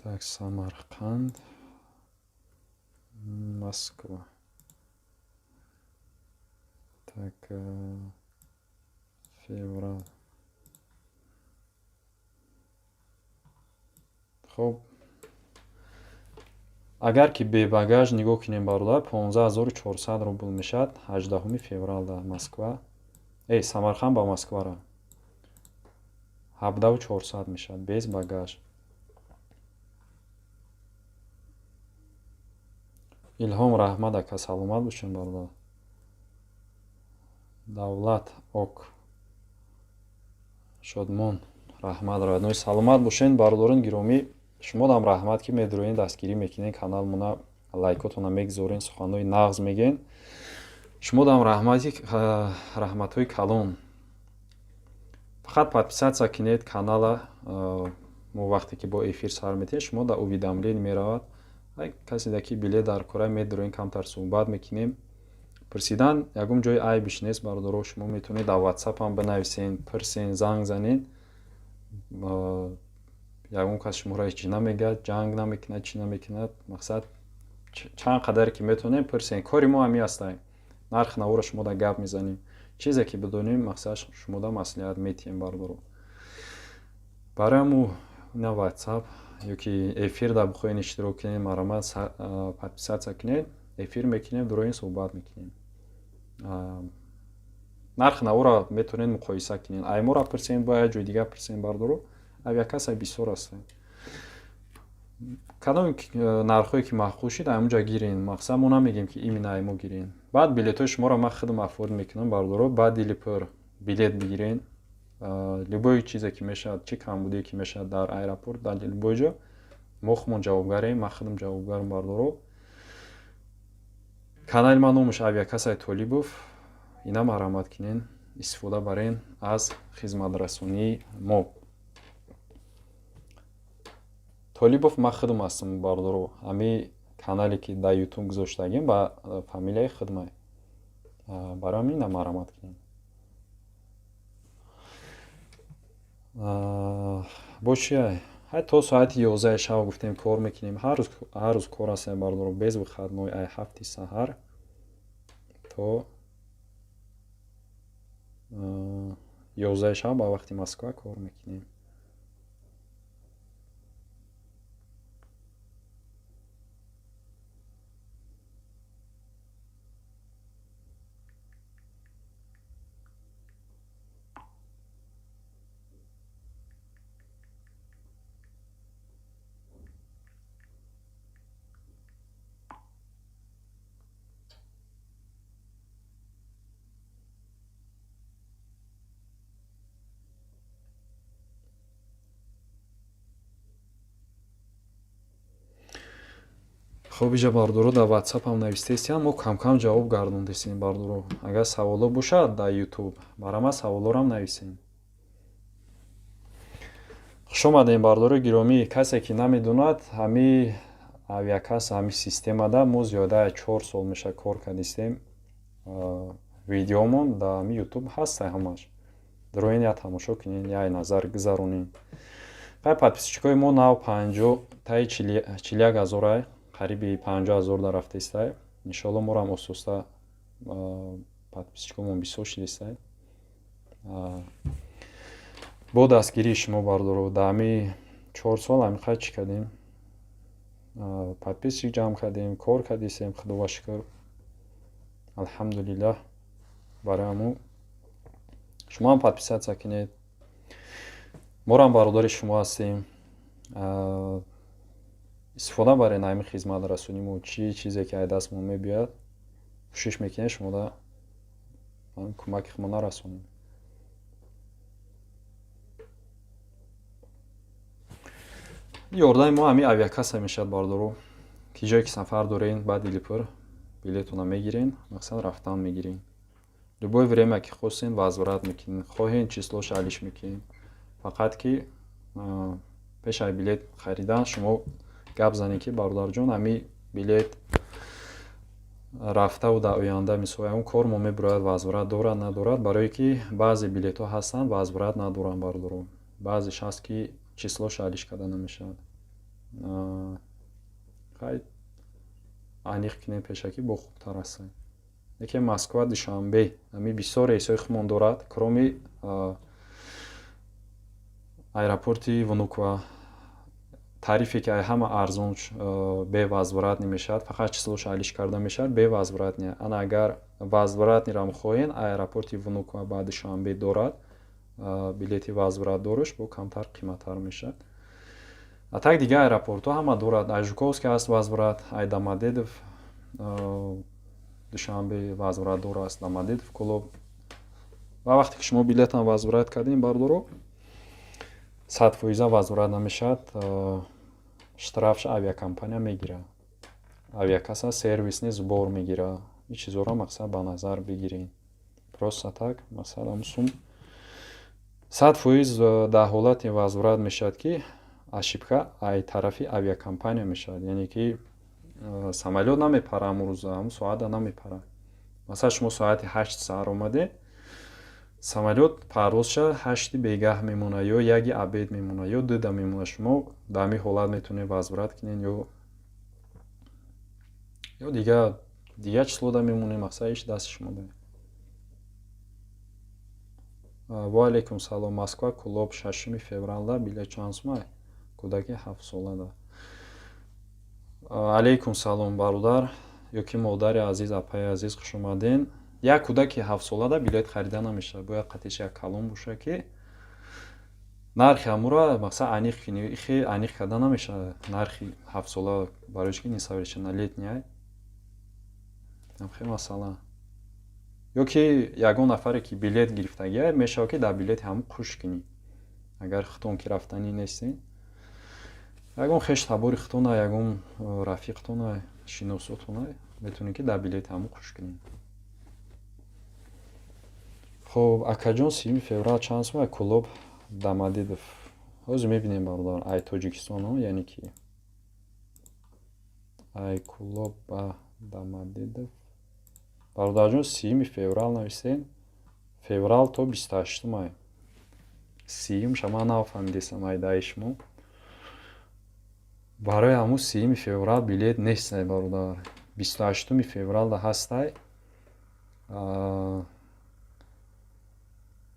Так, Самарқанд, Москва. Так, феврал. хуб, агар ки бебагаж нигоҳ кинем бародар, 15400 рубл мешавад. 18 феврал да Москва. Самарқанд ба Москвара 17400 мешавад без багаж. Илҳом Раҳмат ака, саломат бошед бародар. Давлат ок Шодмон раҳмат равад. Саломат бошед бародарон гиромӣ. Шумодам раҳмат ки медуроен, дастгирӣ мекунед, каналмона лайкотона мегузорен, суханҳои нағз мегӯен. Шумодам раҳматҳои калон. Фақат подписатсия кинед канала. мо вақте ки бо эфир сар метем, шумо дар уведомление меравад. Касе ки билет дар кора медуроен, камтар суҳбат мекунем. Пурсидан ягон ҷои айбиш нест бародаро. Шумо метавонед дар WhatsApp-ам бинависен, пурсен, занг занен. ягон кас шуморо ҳеҷ намегӯяд, ҷанг намекунад, чӣ намекунад. Мақсад чанд қадаре ки метавонем пурсен. Кори мо ҳамин астай. нархи навора шумо дар гап мезанем. Чизе ки бидонем, мақсад шумо дар маслиҳат метиҳем бародаро. барои мо на WhatsApp ёки эфир дар бихоҳед иштирок кунед, маромад подписатсия кунед, эфир мекунем, дуроин суҳбат мекунем. нархи навора метавонед муқоиса кунед. Аймора пурсен бо ҷои дигар пурсен бародаро. авиакасса бисёр астанд. кадом нархҳое ки маъқул шид ҳамонҷа гирен. мақсад мо намегем ки именно аймо гирен. баъд билетҳои шуморо ман худам афорид мекунам бародаро. баъд дили пур билет бигирен. любое чизе ки мешавад, чӣ камбудие ки мешавад дар аэропорт, дар любое ҷо мо худмон ҷавобгарем. ман худам ҷавобгарам бародаро. канали ман номаш авиакассаи Толибов. ина марҳамат кунен, истифода барен аз хизматрасонии мо. Толибов ман худам ҳастам бародаро. ҳамин канале ки дар YouTube гузоштагем ба фамилияи худмай. барои ҳамин ина марҳамат кунен. бошия то соати 11 шаб гуфтем кор мекунем. ҳар рӯз кор ҳастем бародаро. без выходной. ай ҳафти саҳар то 11 шаб ба вақти Москва кор мекунем. хуб, иҷа бародаро дар WhatsApp ҳам навистестиям, мо кам-кам ҷавоб гардондестем бародаро. агар саволо бошад дар YouTube, барама саволорам нависем. хушомадем бародарои гиромӣ. Касе ки намедонад, ҳамин авиакасса, ҳамин системада мо зиёда 4 сол меша кор кардистем. видеомон дар ҳамин YouTube ҳаста ҳамаш. дуроин я тамошо кунед, я назар гузаронед. подписчикои мо нав 50 таи 41 000 қариби 50 000 дар рафтаистай. иншоалло морам ососта подписчикомон бисёр шидистай. бо дастгирии шумо бародаро дар ҳамин 4 сол ҳамиқай чӣ кардем, подписчик ҷамъ кардем, кор кардисем, худо ва шукр, алҳамдулиллаҳ. барои ҳамун шумоам подписатсия кинед. морам бародари шумо ҳастем. истифода баред ҳамин хизматрасонимо, чӣ чизе ки аз дастмон мебиёяд кӯшиш мекунем шумода кӯмаки худмона расонем. ёрдаи мо ҳамин авиакасса мешавад бардоро, ки ҷое ки сафар дорен ба Дилипур билетона мегирен, мақсад рафтан мегирен. любое время ки хостен возврат мекунем, хоҳем числош алиш мекунем. фақат ки пеш аз билет харидан шумо гап занед ки бародарҷон ҳамин билет рафтаву дар оянда мисоли ҳамун кор мо мебарояд возврат дорад надорад, барое ки баъзе билетҳо ҳастанд возврат надоранд бародаро, баъзеш ҳаст ки числош алиш карда намешавад. хай аниқ кинем пешакӣ бо хубтар ҳастад. яке Москва Душанбе ҳамин бисёр рейсҳои худмон дорад, кроми аэропорти Внуково. тарифе ки ҳама арзон бе возврат намешавад, фақат числош алиш карда мешавад, бе возврат не. ана агар возвратнирам хоҳен, аэропорти Внуково ба Душанбе дорад, билети возврат дорош бо камтар қиматтар мешавад. а так дига аэропортҳо ҳама дорад. ай Жуковский ҳаст возврат, ай Домодедов Душанбе возврат дорад, Домодедов Колоб. ва вақте ки шумо билетам возврат кардем бардоро 100% возврат намешавад, штрафш авиакомпания мегирад. авиакасса сервисни збор мегирад. ин чизоро мақсад ба назар бигирен. просто так мақсад ҳамун сум 100% дар ҳолати возврат мешавад ки ошибка ай тарафи авиакомпания мешавад. яъне ки самолёт намепара ҳамун рӯза, ҳамун соата намепара. масалан шумо соати 8 саҳар омаде, самолёт парвозша 8 бегаҳ мемона ё 1 абед мемона ё 2 мемона. шумо дар ҳамин ҳолат метавонед возврат кунед ё дига числода мемонед, мақсад иш дасти шумо доред. ва алейкум салом. Москва Кулоб 6 февралда билет чанд сумай? кӯдаки 7 солада. алейкум салом бародар ё ки модари азиз, апаи азиз хуш омаден. як кӯдаки 7 солада билет харида намешавад, бояд қатъиш як калон боша ки нархи ҳамура мақсад аниқ кунӣ. ихе аниқ карда намешавад нархи 7 сола, барои ки несовершеннолетний намхе масъала. ё ки ягон нафаре ки билет гирифтагия мешавад ки дар билети ҳамун қуш кунӣ. агар хитон ки рафтанӣ нестен, ягон хештабори хитона, ягон рафиқтона, шиносотона метавонед ки дар билети ҳамун қуш кунед. хоб акаҷон 3 феврал чанд сум? Кулоб Домодедов. ҳозир мебинем бародар. ай Тоҷикистон, яъне ки ай Кулоб ба Домодедов. бародарҷон 3 феврал нависен. феврал то 28 ай. 3 шама нафаҳмидесам айдаи шумо. барои ҳамун 3 феврал билет нестай бародар. 28 феврал да ҳастай.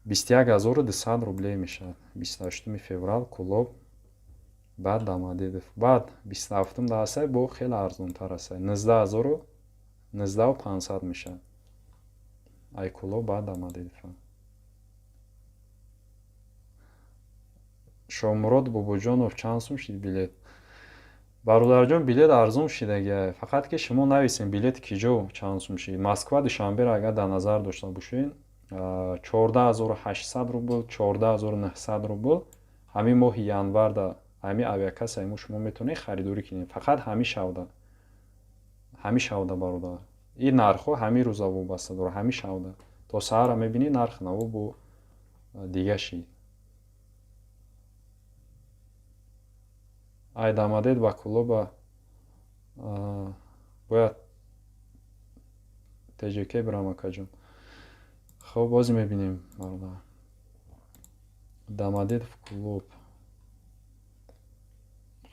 21200 рубле мешавад. 28 феврал Кулоб ба Домодедов. баъд 27 да ҳастай бо хеле арзонтар ҳастай. 19500 мешавад. ай Кулоб ба Домодедов. Шомурод Бобоҷонов чанд сум шид билет? бародарҷон билет арзон шидагия, фақат ки шумо нависен билети киҷо чанд сум шид. Москва Душанберо агар дар назар дошта бошед 14800 рубл, 14900 рубл ҳамин моҳи январ да ҳамин авиакассаи мо шумо метавонед харидорӣ кунед. фақат ҳамишавда бародар. ин нархҳо ҳамин рӯза вобаста дорад, ҳамишавда. то саҳара мебинед нархи наво бо дига шид. ай Домодедов ба Кулоба бояд тҷк бирам акаҷон. хоб боз мебинем бародар. Домодедов Кулоб.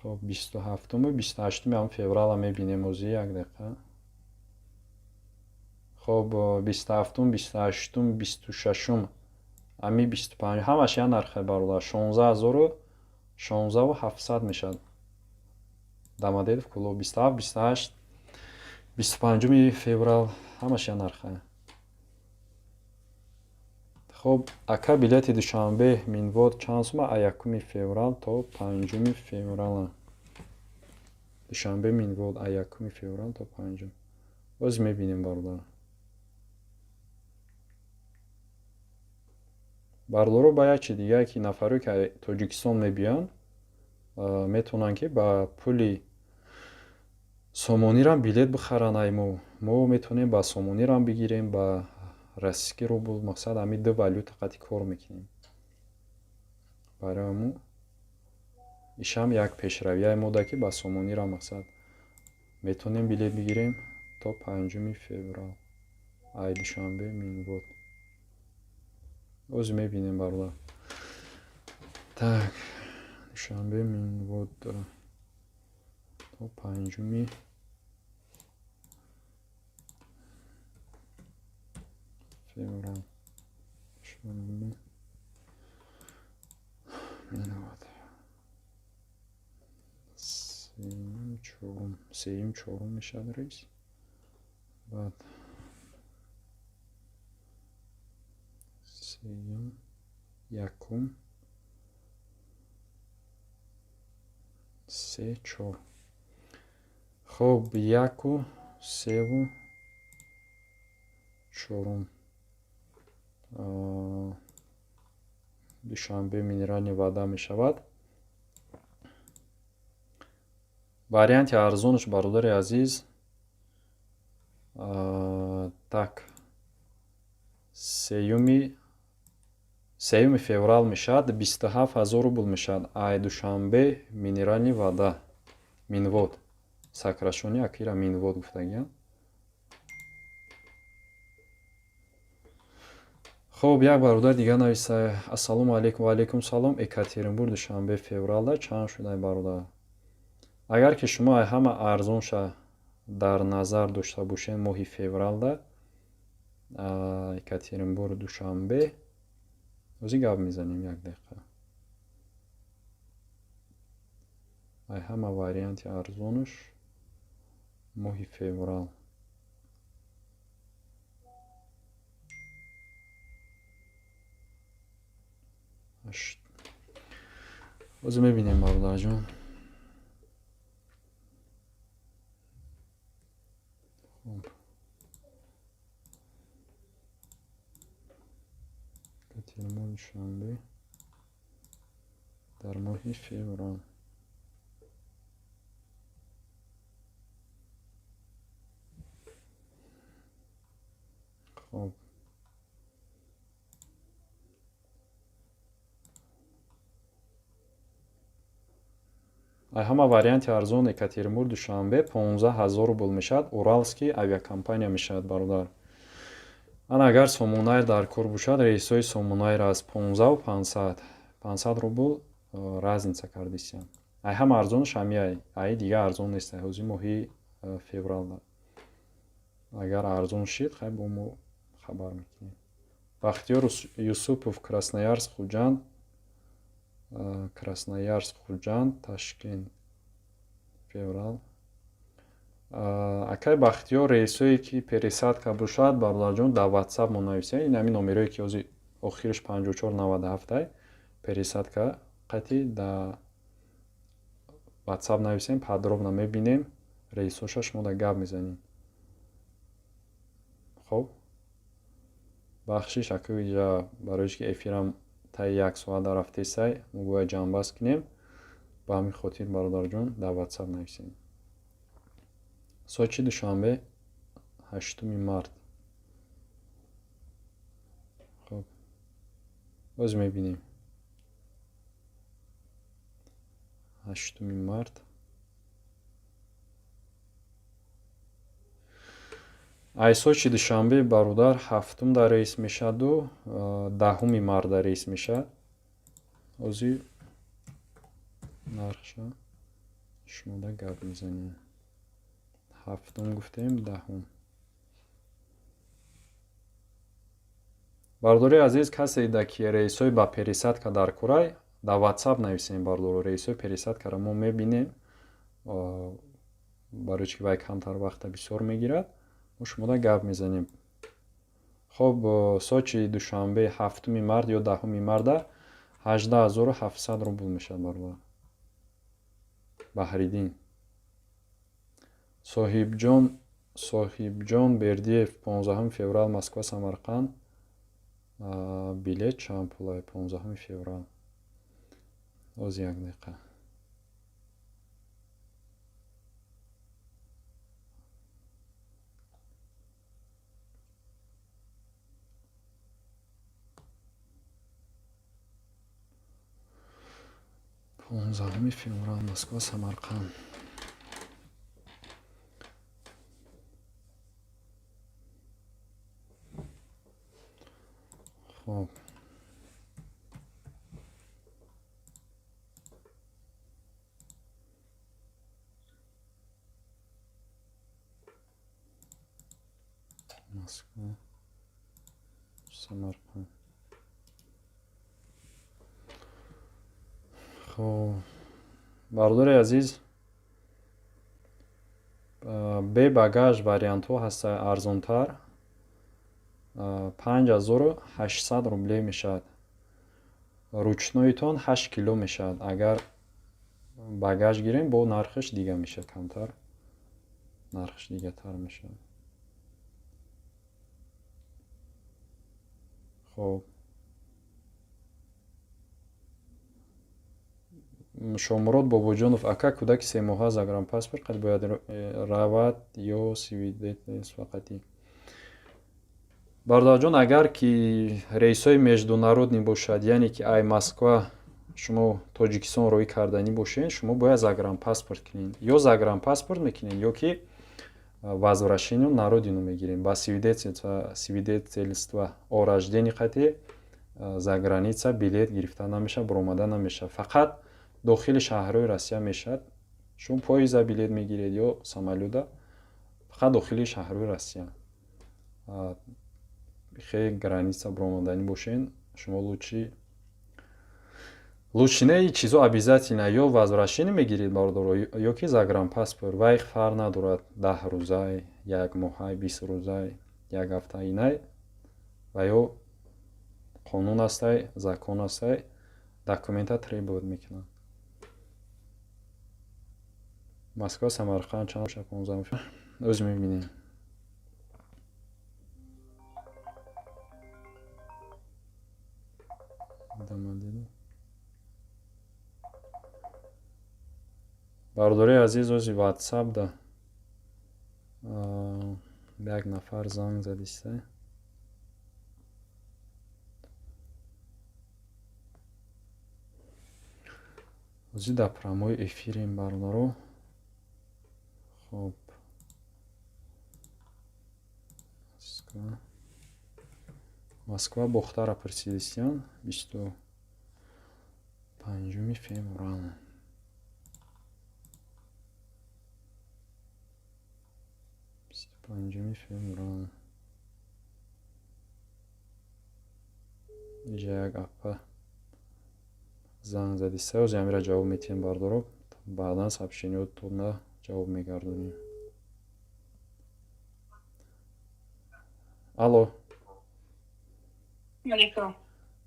хоб 27 феврала мебинем ози як дақиқа. хоб 27 28 ами 25 ҳамаш як нархе бародар. 16000 16700 мешад. Дамадедов куло 27, 28, 25 феврал ҳамаша нарха. хоб ака билети душанбе минвод чанд сума? 1 феврал то 5 феврал. душанбе минвод 1 феврал то 5. оз мебинем бародар. бардоро ба як чи дигар ки нафаро ки тоҷикистон мебиён метавонанд ки ба пули сомонирам билет бихаранд. мо метавонем ба сомонирам бигирем, ба российский рубл. мақсад ҳами ду валюта қати кор мекунем. барои ҳамун ишам як пешравияи мода ки ба сомонирам мақсад метавонем билет бигирем то 5 феврал. ай душанбе минвод. оз мебинем бародар. так душанбе минвод то 5 феврал. душанбе минвод. сеюм чорум мешад рейс. баъд сеюм якум се чор. хоб яку севу чорум. душанбе минерални вода мешавад. варианти арзонаш бародари азиз так сеюми феврал мешад 27000 рубл мешад. ай душанбе минерални вода минвод. сокращёни акира минвод гуфтагиям. хоб як бародар дигар нависа. ассалому алейкум. ва алейкум салом. екатеринбург душанбе февралда чанд шудай бародар? агар ки шумо ҳама арзонша дар назар дошта бошед моҳи февралда екатеринбург душанбе ози гап мезанем як дақиқа. ай ҳама варианти арзонаш моҳи феврал. ози мебинем бародарҷон. екатеринбург душанбе дар моҳи феврал. хоб ай ҳама варианти арзон екатеринбург душанбе 15000 рубл мешад. уралский авиакомпания мешад бародар. ан агар сомонайр дар кор бошад рейсҳои сомонайр аз 15500 рубл разница кардисям. ай ҳама арзонаш ҳамияй. ай дигар арзон нест. ҳозир моҳи феврал. агар арзон шид хай бо мо хабар мекунем. бахтиёр юсупов красноярск хуҷанд ташкент феврал. акай бахтиёр рейсое ки пересадка бошад бародарҷон дар ватсап мо нависед. ин ҳамин номерое ки ҳозир охираш 5497 пересадка қати дар ватсап нависем. подробно мебинем. рейсҳоша шумо дар гап мезанем. хоб бахшиш акаиҷа барои ки эфирам таи 1 соат дарафтесай мугӯя ҷамъбаст кунем. ба ҳамин хотир бародарҷон дар ватсап нависем. сочи душанбе 8 март. хоб боз мебинем. 8 март. ай сочи душанбе бародар 7 дар рейс мешаду 10 март дар рейс мешад. ҳозир нархша шумо дар гап мезанем. 7 гуфтем 10. бардори азиз касе да ки рейсҳои ба пересадка дар курай дар WhatsApp нависем бардору рейсо пересад кара мо мебинем барои чи ки вай камтар вақта бисёр мегирад мо шумода гап мезанем. хоб сочи душанбе 7 март ё 10 марда 18700 рубл мешавад барвақт. Баҳриддин соҳибҷон Бердиев 15 феврал Москва Самарқанд билет чанд пулай 15 феврал оз як дақиқа феврал Москва Самарқанд хоб Москва Самарқанд хоб бардори азиз бе багаж вариантҳо ҳастаи арзонтар 5800 рубле мешавад. Ручноитон 8 кило мешавад. Агар багаж гирем бо нархиш дига мешавад камтар. Нархиш дигатар мешавад. хоб Шомурод Бобоҷонов ака кӯдаки 3 моҳа загранпаспорт қад бояд равад ё свидетель фақатӣ. Бардорҷон агар ки рейсҳои международӣ бошад яъне ки ай Москва шумо Тоҷикистон роҳӣ карданӣ бошед шумо бояд загранпаспорт кинед ё загранпаспорт мекунед ё ки возвращение на родину мегирем ба свидетельство о рождении қати за граница билет гирифта намешавад баромада намешавад фақат дохили шаҳрҳои Россия мешавад шумо поезда билет мегиред ё самолёта фақат дохили шаҳрҳои Россия хеле граница баромаданӣ бошед шумо лучше не чизо обязательно ё возвращение мегиред бардоро ё ки загранпаспорт вай фарқ надорад 10 рӯзай 1 моҳай 20 рӯзай 1 ҳафтаи инай ва ё қонун астай закон астай документа требовать мекунад. Москва Самарқанд чанд бошад 15 оз мебинем. бардори азиз ози WhatsApp да як нафар занг задиста ози да прамои эфирем барнаро хоб Москва Бохтара Персидистан 25 феврал 25 феврал иҷа як апа занг задиста ози амира ҷавоб метиҳем бардоро баъдан сообщениётона ҷавоб мегардонем. Алло.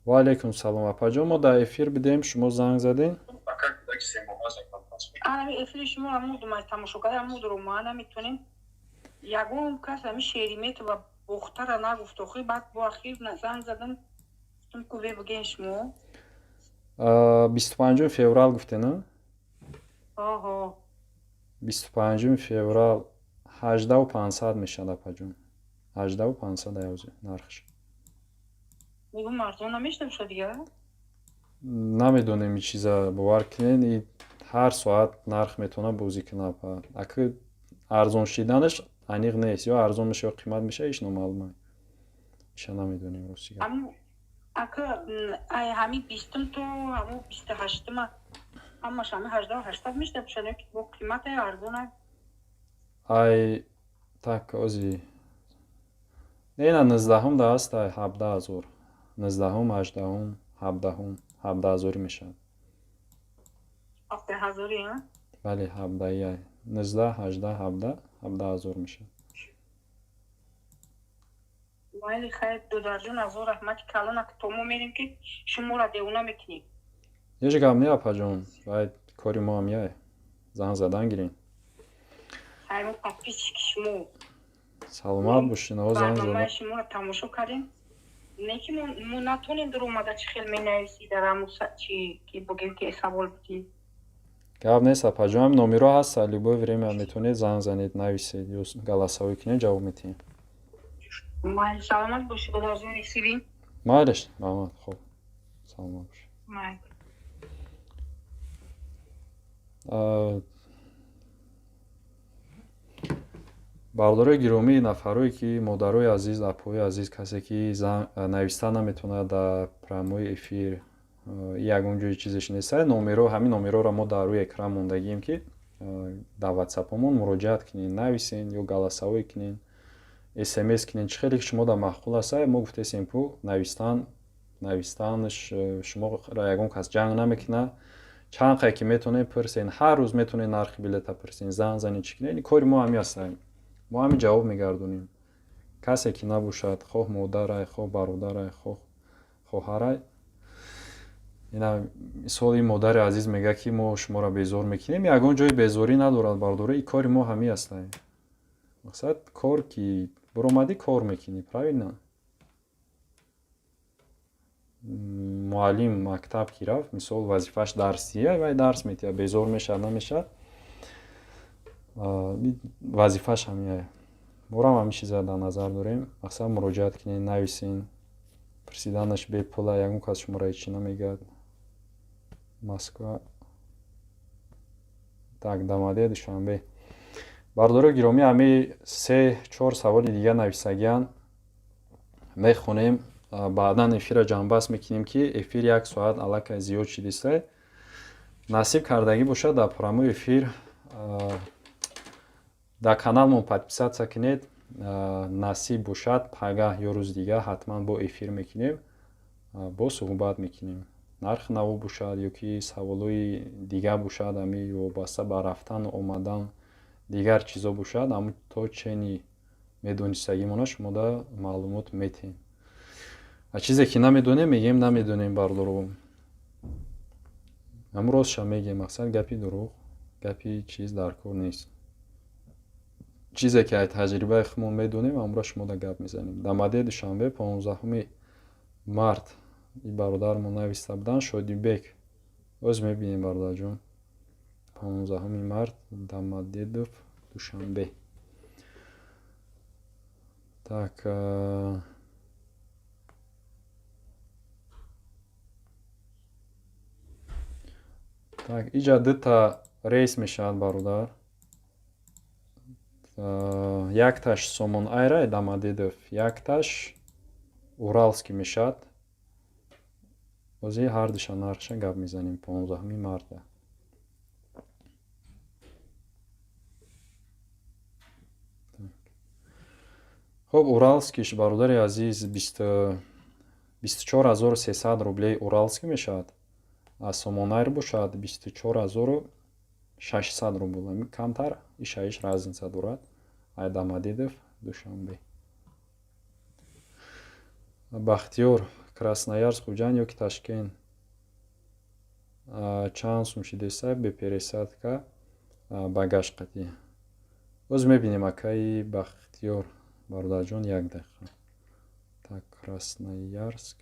Ва алейкум салом апаҷон мо дар эфир бидем шумо занг задем эфири шумо ҳамудумай тамошо кардам ҳамудро ма наметонем ягон кас ҳами Шереметова Бухтара нагуфт охир баъд бо ахир занг задам ку ве бигем шумо 25 феврал гуфтена? Аҳо 25 феврал 18500 мешавад апаҷон 18500 аёзе нархш мегум арзон намешуда бошад дигар намедонем чиза бовар кинен ҳар соат нарх метавона бозӣ кунад апа аки арзон шиданаш аниқ нест ё арзон меша ё қимат меша ҳеҷ номаълума иша намедонем ростига ака ай ҳами 20 то ҳамо 28 ҳамаш ҳами 18 мешуда бошад ё ки бо қимати арзона ай так ози нена 19 да аст ай 17000 19 18 17 17000 мешавад 17,000 а? бале 17 19 18 17 17,000 мешад. майли хайр додарҷон азо раҳмати калона ки то мо мерем ки шуморо девона мекунем. ҳеҷ гап не апаҷон, байд кори мо ҳам яй занг задан гирем. Ҳай мо подписчики шумо Саломат бошин, о занг барномаи задан. шуморо тамошо кардем. Не ки мо натонем дар омада чи хел менависӣ дар ҳамун чи ки богем ки савол бутӣ. Гап нест апаҷон, ҳам номеро ҳаст, любое время метавонед занг занед, нависед ё галасовӣ кунед, ҷавоб метиҳем. Майли саломат боши, бодарҷон рисивим. Майлеш, маҳмад, хуб. Саломат бош. Майли. бардорои гиромӣ, нафарое ки модарои азиз, апои азиз, касе ки нависта наметавонад дар программаҳои эфир, ягон ҷои чизеш нест, номеро, ҳамин номероро мо дар рӯи экран мондагием ки дар ватсапамон муроҷиат кунед, нависен ё галасовӣ кунед, смс кунед, чӣ хеле ки шумо дар маъқул аст. Мо гуфтесем ки навистанаш шуморо ягон кас ҷанг намекунад. Чанд қай ки метавонед пурсен, ҳар рӯз метавонед нархи билета пурсен, занг занед, чӣ кунед. Кори мо ҳамин аст. мо ҳамин ҷавоб мегардонем. Касе ки набошад, хоҳ модарай, хоҳ бародарай, хоҳ хоҳарай, ина мисоли модари азиз мегӯяд ки мо шуморо безор мекунем, ягон ҷои безорӣ надорад бардорӣ, кори мо ҳамин аст. мақсад кор ки буромадӣ кор мекунӣ, правильно? муаллим мактаб ки рафт, мисол вазифааш дарсия, вай дарс метиҳад, безор мешавад, намешавад, вазифааш ҳамин. морам ҳамин чиза дар назар дорем. мақсад муроҷиат кунед, нависен, пурсиданаш бепула, ягон кас шуморо ҳеҷ чӣ намегӯяд. Москва. Так, дамаде душанбе. бардорои гиромӣ, ҳамин 3-4 саволи дига нависагиянд, мехонем. баъдан эфира ҷамъбаст мекунем ки эфир 1 соат аллакай зиёд шудиста. насиб кардагӣ бошад дар программаи эфир дар каналмон подписатсия кунед. насиб бошад пагаҳ ё рӯз дига ҳатман бо эфир мекунем, бо суҳбат мекунем. нархи наво бошад ё ки саволҳои дига бошад, ҳамин вобаста ба рафтану омадан, дигар чизо бошад, ҳамн то чени медонистагимона шумо да маълумот метиҳем. чизе ки намедонем мегем намедонем бардоро. ҳам ростша мегем, мақсад гапи дурӯғ, гапи чиз дар кор нест. чизе ки аз таҷрибаи худмон медонем, ҳамро шумо да гап мезанем. дамаде душанбе 15 март и бародармон нависта буданд, Шодибек. оз мебинем бародарҷон. 15 март Дамадедов, душанбе. Так, так, иҷа дута рейс мешавад бародар. якташ Сомонайра Дамадедов, якташ Уралский мешавад. ози ҳардуша нархша гап мезанем 15 марта. хуб, Уралскиш бародари азиз 24300 рублей Уралский мешавад. аз Сомонайр бошад 24600 рубл, камтар ишаиш разница дорад. ай Дамадедов, душанбе. Бахтиёр Красноярск, Хуҷанд ё ки Ташкент. чанд сум шидеста бе пересадка багаж қатъи. оз мебинем акаи Бахтиёр бародарҷон, як дақиқа. Так, Красноярск,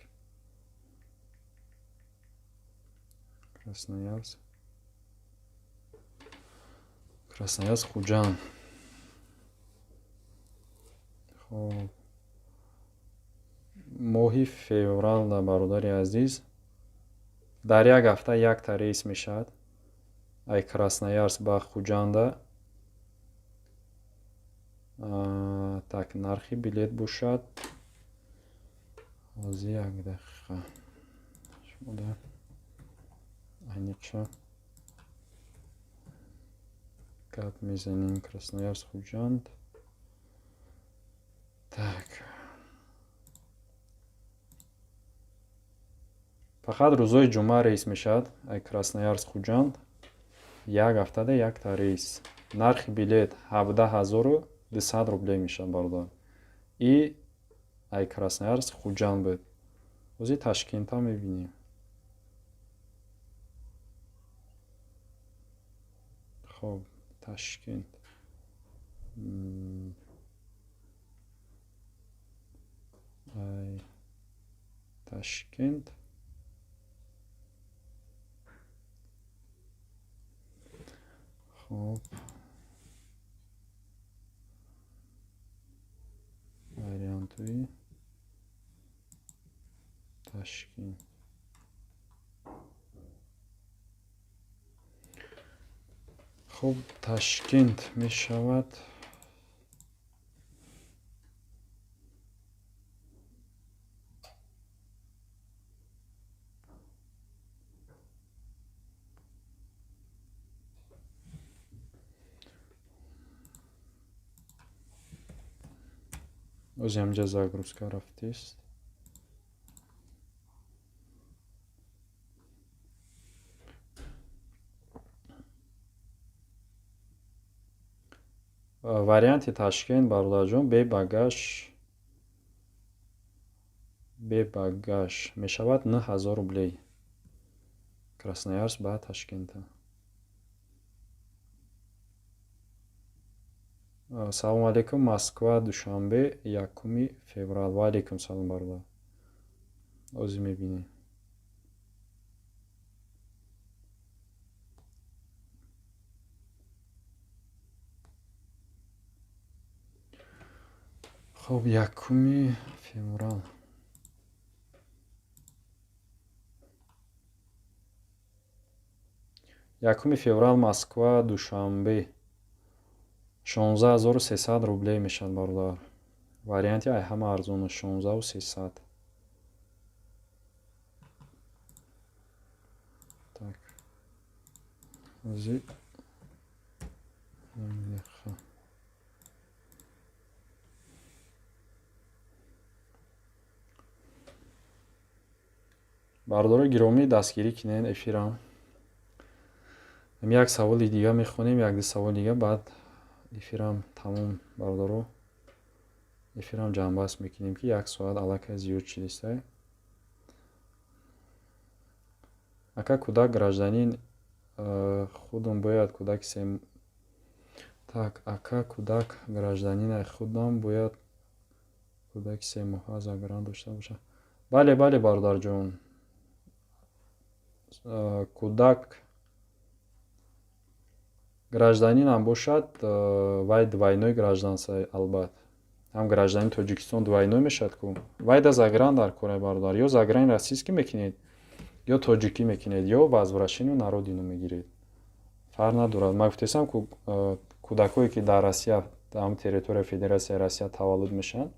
Хуҷанд. хоб моҳи феврал бародари азиз дар як ҳафта якта рейс мешавад. ай Красноярск ба Хуҷанда. так, нархи билет бошад, ози як дақиқа шуда айниқша гап мезанем. Красноярск, Хуҷанд. так, фақат рӯзои ҷумъа рейс мешавад. ай Красноярск, Хуҷанд. як ҳафтада якта рейс. Нархи билет 17200 рублей мешавад бародар. И ай Красноярск Хуҷанд буд. Ози Ташкентам мебинем. хоб Ташкент. ай Ташкент. хоб вариантои Ташкент. хоб Ташкент мешавад. ози ҳамҷа загрузка рафтест. варианти Ташкент бародарҷон бебагаж мешавад 9000 рублей. Красноярск ба Ташкента. салому алейкум. Москва душанбе 1 феврал. ва алейкум салом бародар. ози мебинем. хоб 1 феврал. якуми феврал Москва душанбе 16300 рублей мешавад бародар. варианти ай ҳама арзону 16300. так ози бардори гиромӣ дастгирӣ кинен эфирам. як саволи дига мехонем, як ду саволи дига баъд эфирам тамом. бардоро эфирам ҷамъбаст мекунем ки 1 соат аллакай зиёд шидистай. ака кӯдак гражданин худам бояд кӯдаки сем. так ака кӯдак гражданинай худам бояд кӯдаки 3 моҳа загран дошта бошад. бале бале бародарҷон. кӯдак гражданинам бошад, вай двойной гражданство албат. ҳам гражданин Тоҷикистон двойной мешавад ку. вай да загран дар кора бародар. ё заграни российский мекунед, ё тоҷикӣ мекунед, ё возвращению на родину мегиред. фарқ надорад. ман гуфтесам ку кӯдакое ки дар Россия, дар территорияи Федератсияи Россия таваллуд мешаванд,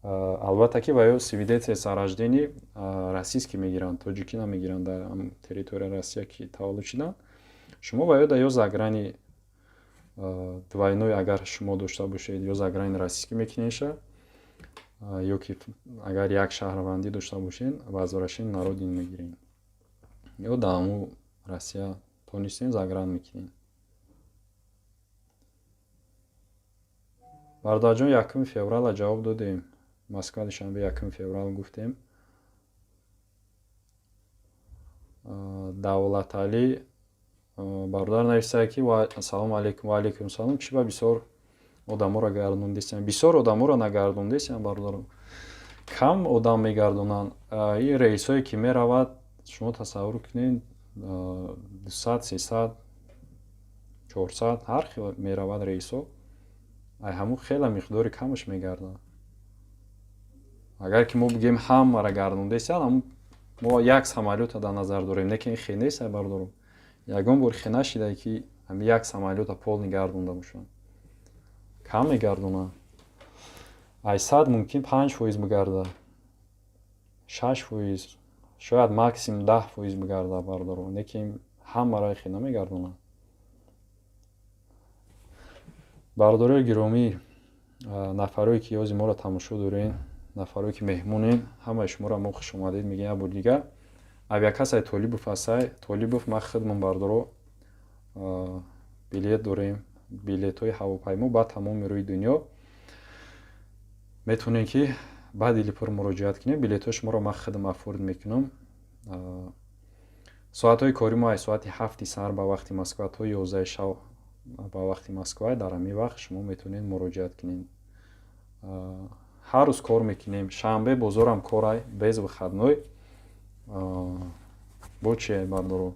албатта ки ваё свидетельство о рождении российский мегиранд, тоҷикӣ намегиранд. дар территорияи Россия ки таваллуд шуданд, шумо ваё да ё заграни двойной агар шумо дошта бошед, ё заграни российский мекунеша, ё ки агар як шаҳрвандӣ дошта бошед, возвращение на родину мегиред, ё дар ҳамун Россия тонистен загран мекунед. бародарҷон 1 феврала ҷавоб додем. Москва душанбе 1 феврал гуфтем. давлаталӣ бародар нависая ки салому алейкум. ва алейкум салом. чӣ ба бисёр одаморо гардондесям? бисёр одаморо нагардондесям бародар. кам одам мегардонанд. ин рейсое ки меравад, шумо тасаввур кунед 200 300 400 ҳар хел меравад рейсо. ай ҳамун хеле миқдори камаш мегардад. агар ки мо бигем ҳамаро гардондесям, мо як самолёта дар назар дорем, не ки ин хел нест бародаро. ягон бор хел нашида ки ҳами як самолёта полный гардонда бошад. кам мегардонанд. ай 100 мумкин 5% бигардад, 6%, шояд максимум 10% бигардад бародаро. не ки ҳамаро хел намегардонанд. бародарои гиромӣ, нафарои ки ёзи моро тамошо дорен, нафарои ки меҳмонен, ҳамаи шуморо мо хушомадед мегӯем. як бор дигар авиакассаи Толибов ҳастай. Толибов ма хидмон бародаро билет дорем, билетҳои ҳавопаймо ба тамоми рӯи дунё. метавонем ки ба Дилипур муроҷиат кунем. Билетҳои шуморо ман хидмат фурд мекунам. соатҳои кори мо аз соати 7 саҳар ба вақти Москва то 11 шаб ба вақти Москва. дар ҳамин вақт шумо метавонед муроҷиат кунед. ҳар рӯз кор мекунем. Шанбе бозорам корай без выходной. бо чи бардоро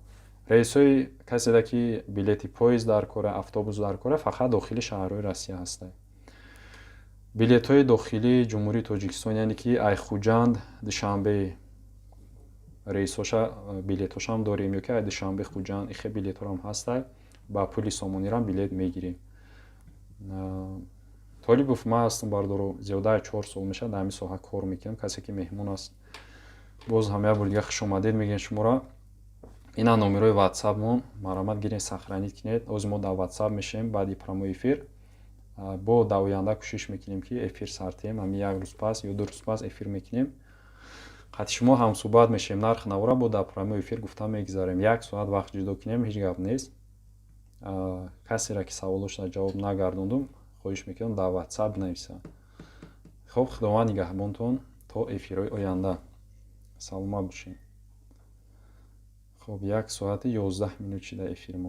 рейсҳои каседа ки билети поезд дар кора, автобус дар кора, фақат дохили шаҳрҳои Россия ҳастад. билетҳои дохилии ҷумҳурии Тоҷикистон, яъне ки Айхуҷанд душанбе рейсҳоша билетҳошам дорем, ё ки ай душанбе Хуҷанд ихе билетҳорам ҳастад. ба пули сомонирам билет мегирем. Толибов ман ҳастам бардоро зиёда 4 сол мешавад дар ҳамин соҳа кор мекунам. касе ки меҳмон аст, боз ҳама бор дига хушомадед мегӯем шуморо. ина номерои WhatsApp-мон, маромад гиред сохранид кинед. ҳозир мо дар WhatsApp мешавем баъди прямой эфир. бо дар оянда кӯшиш мекунем ки эфир сартем, ҳамин як рӯз пас ё ду рӯз пас эфир мекунем. қатъи шумо ҳамсӯҳбат мешавем. нарх навора бо дар прямой эфир гуфта мегузарем. 1 соат вақт ҷудо кунем, ҳеҷ гап нест. касеро ки саволошро ҷавоб нагардондум, хоҳиш мекунам дар WhatsApp бинависа. хуб, худованд нигаҳбонтон то эфирҳои оянда. саломат бошед. хуб, 1 соати 11 минут шуда эфир мо.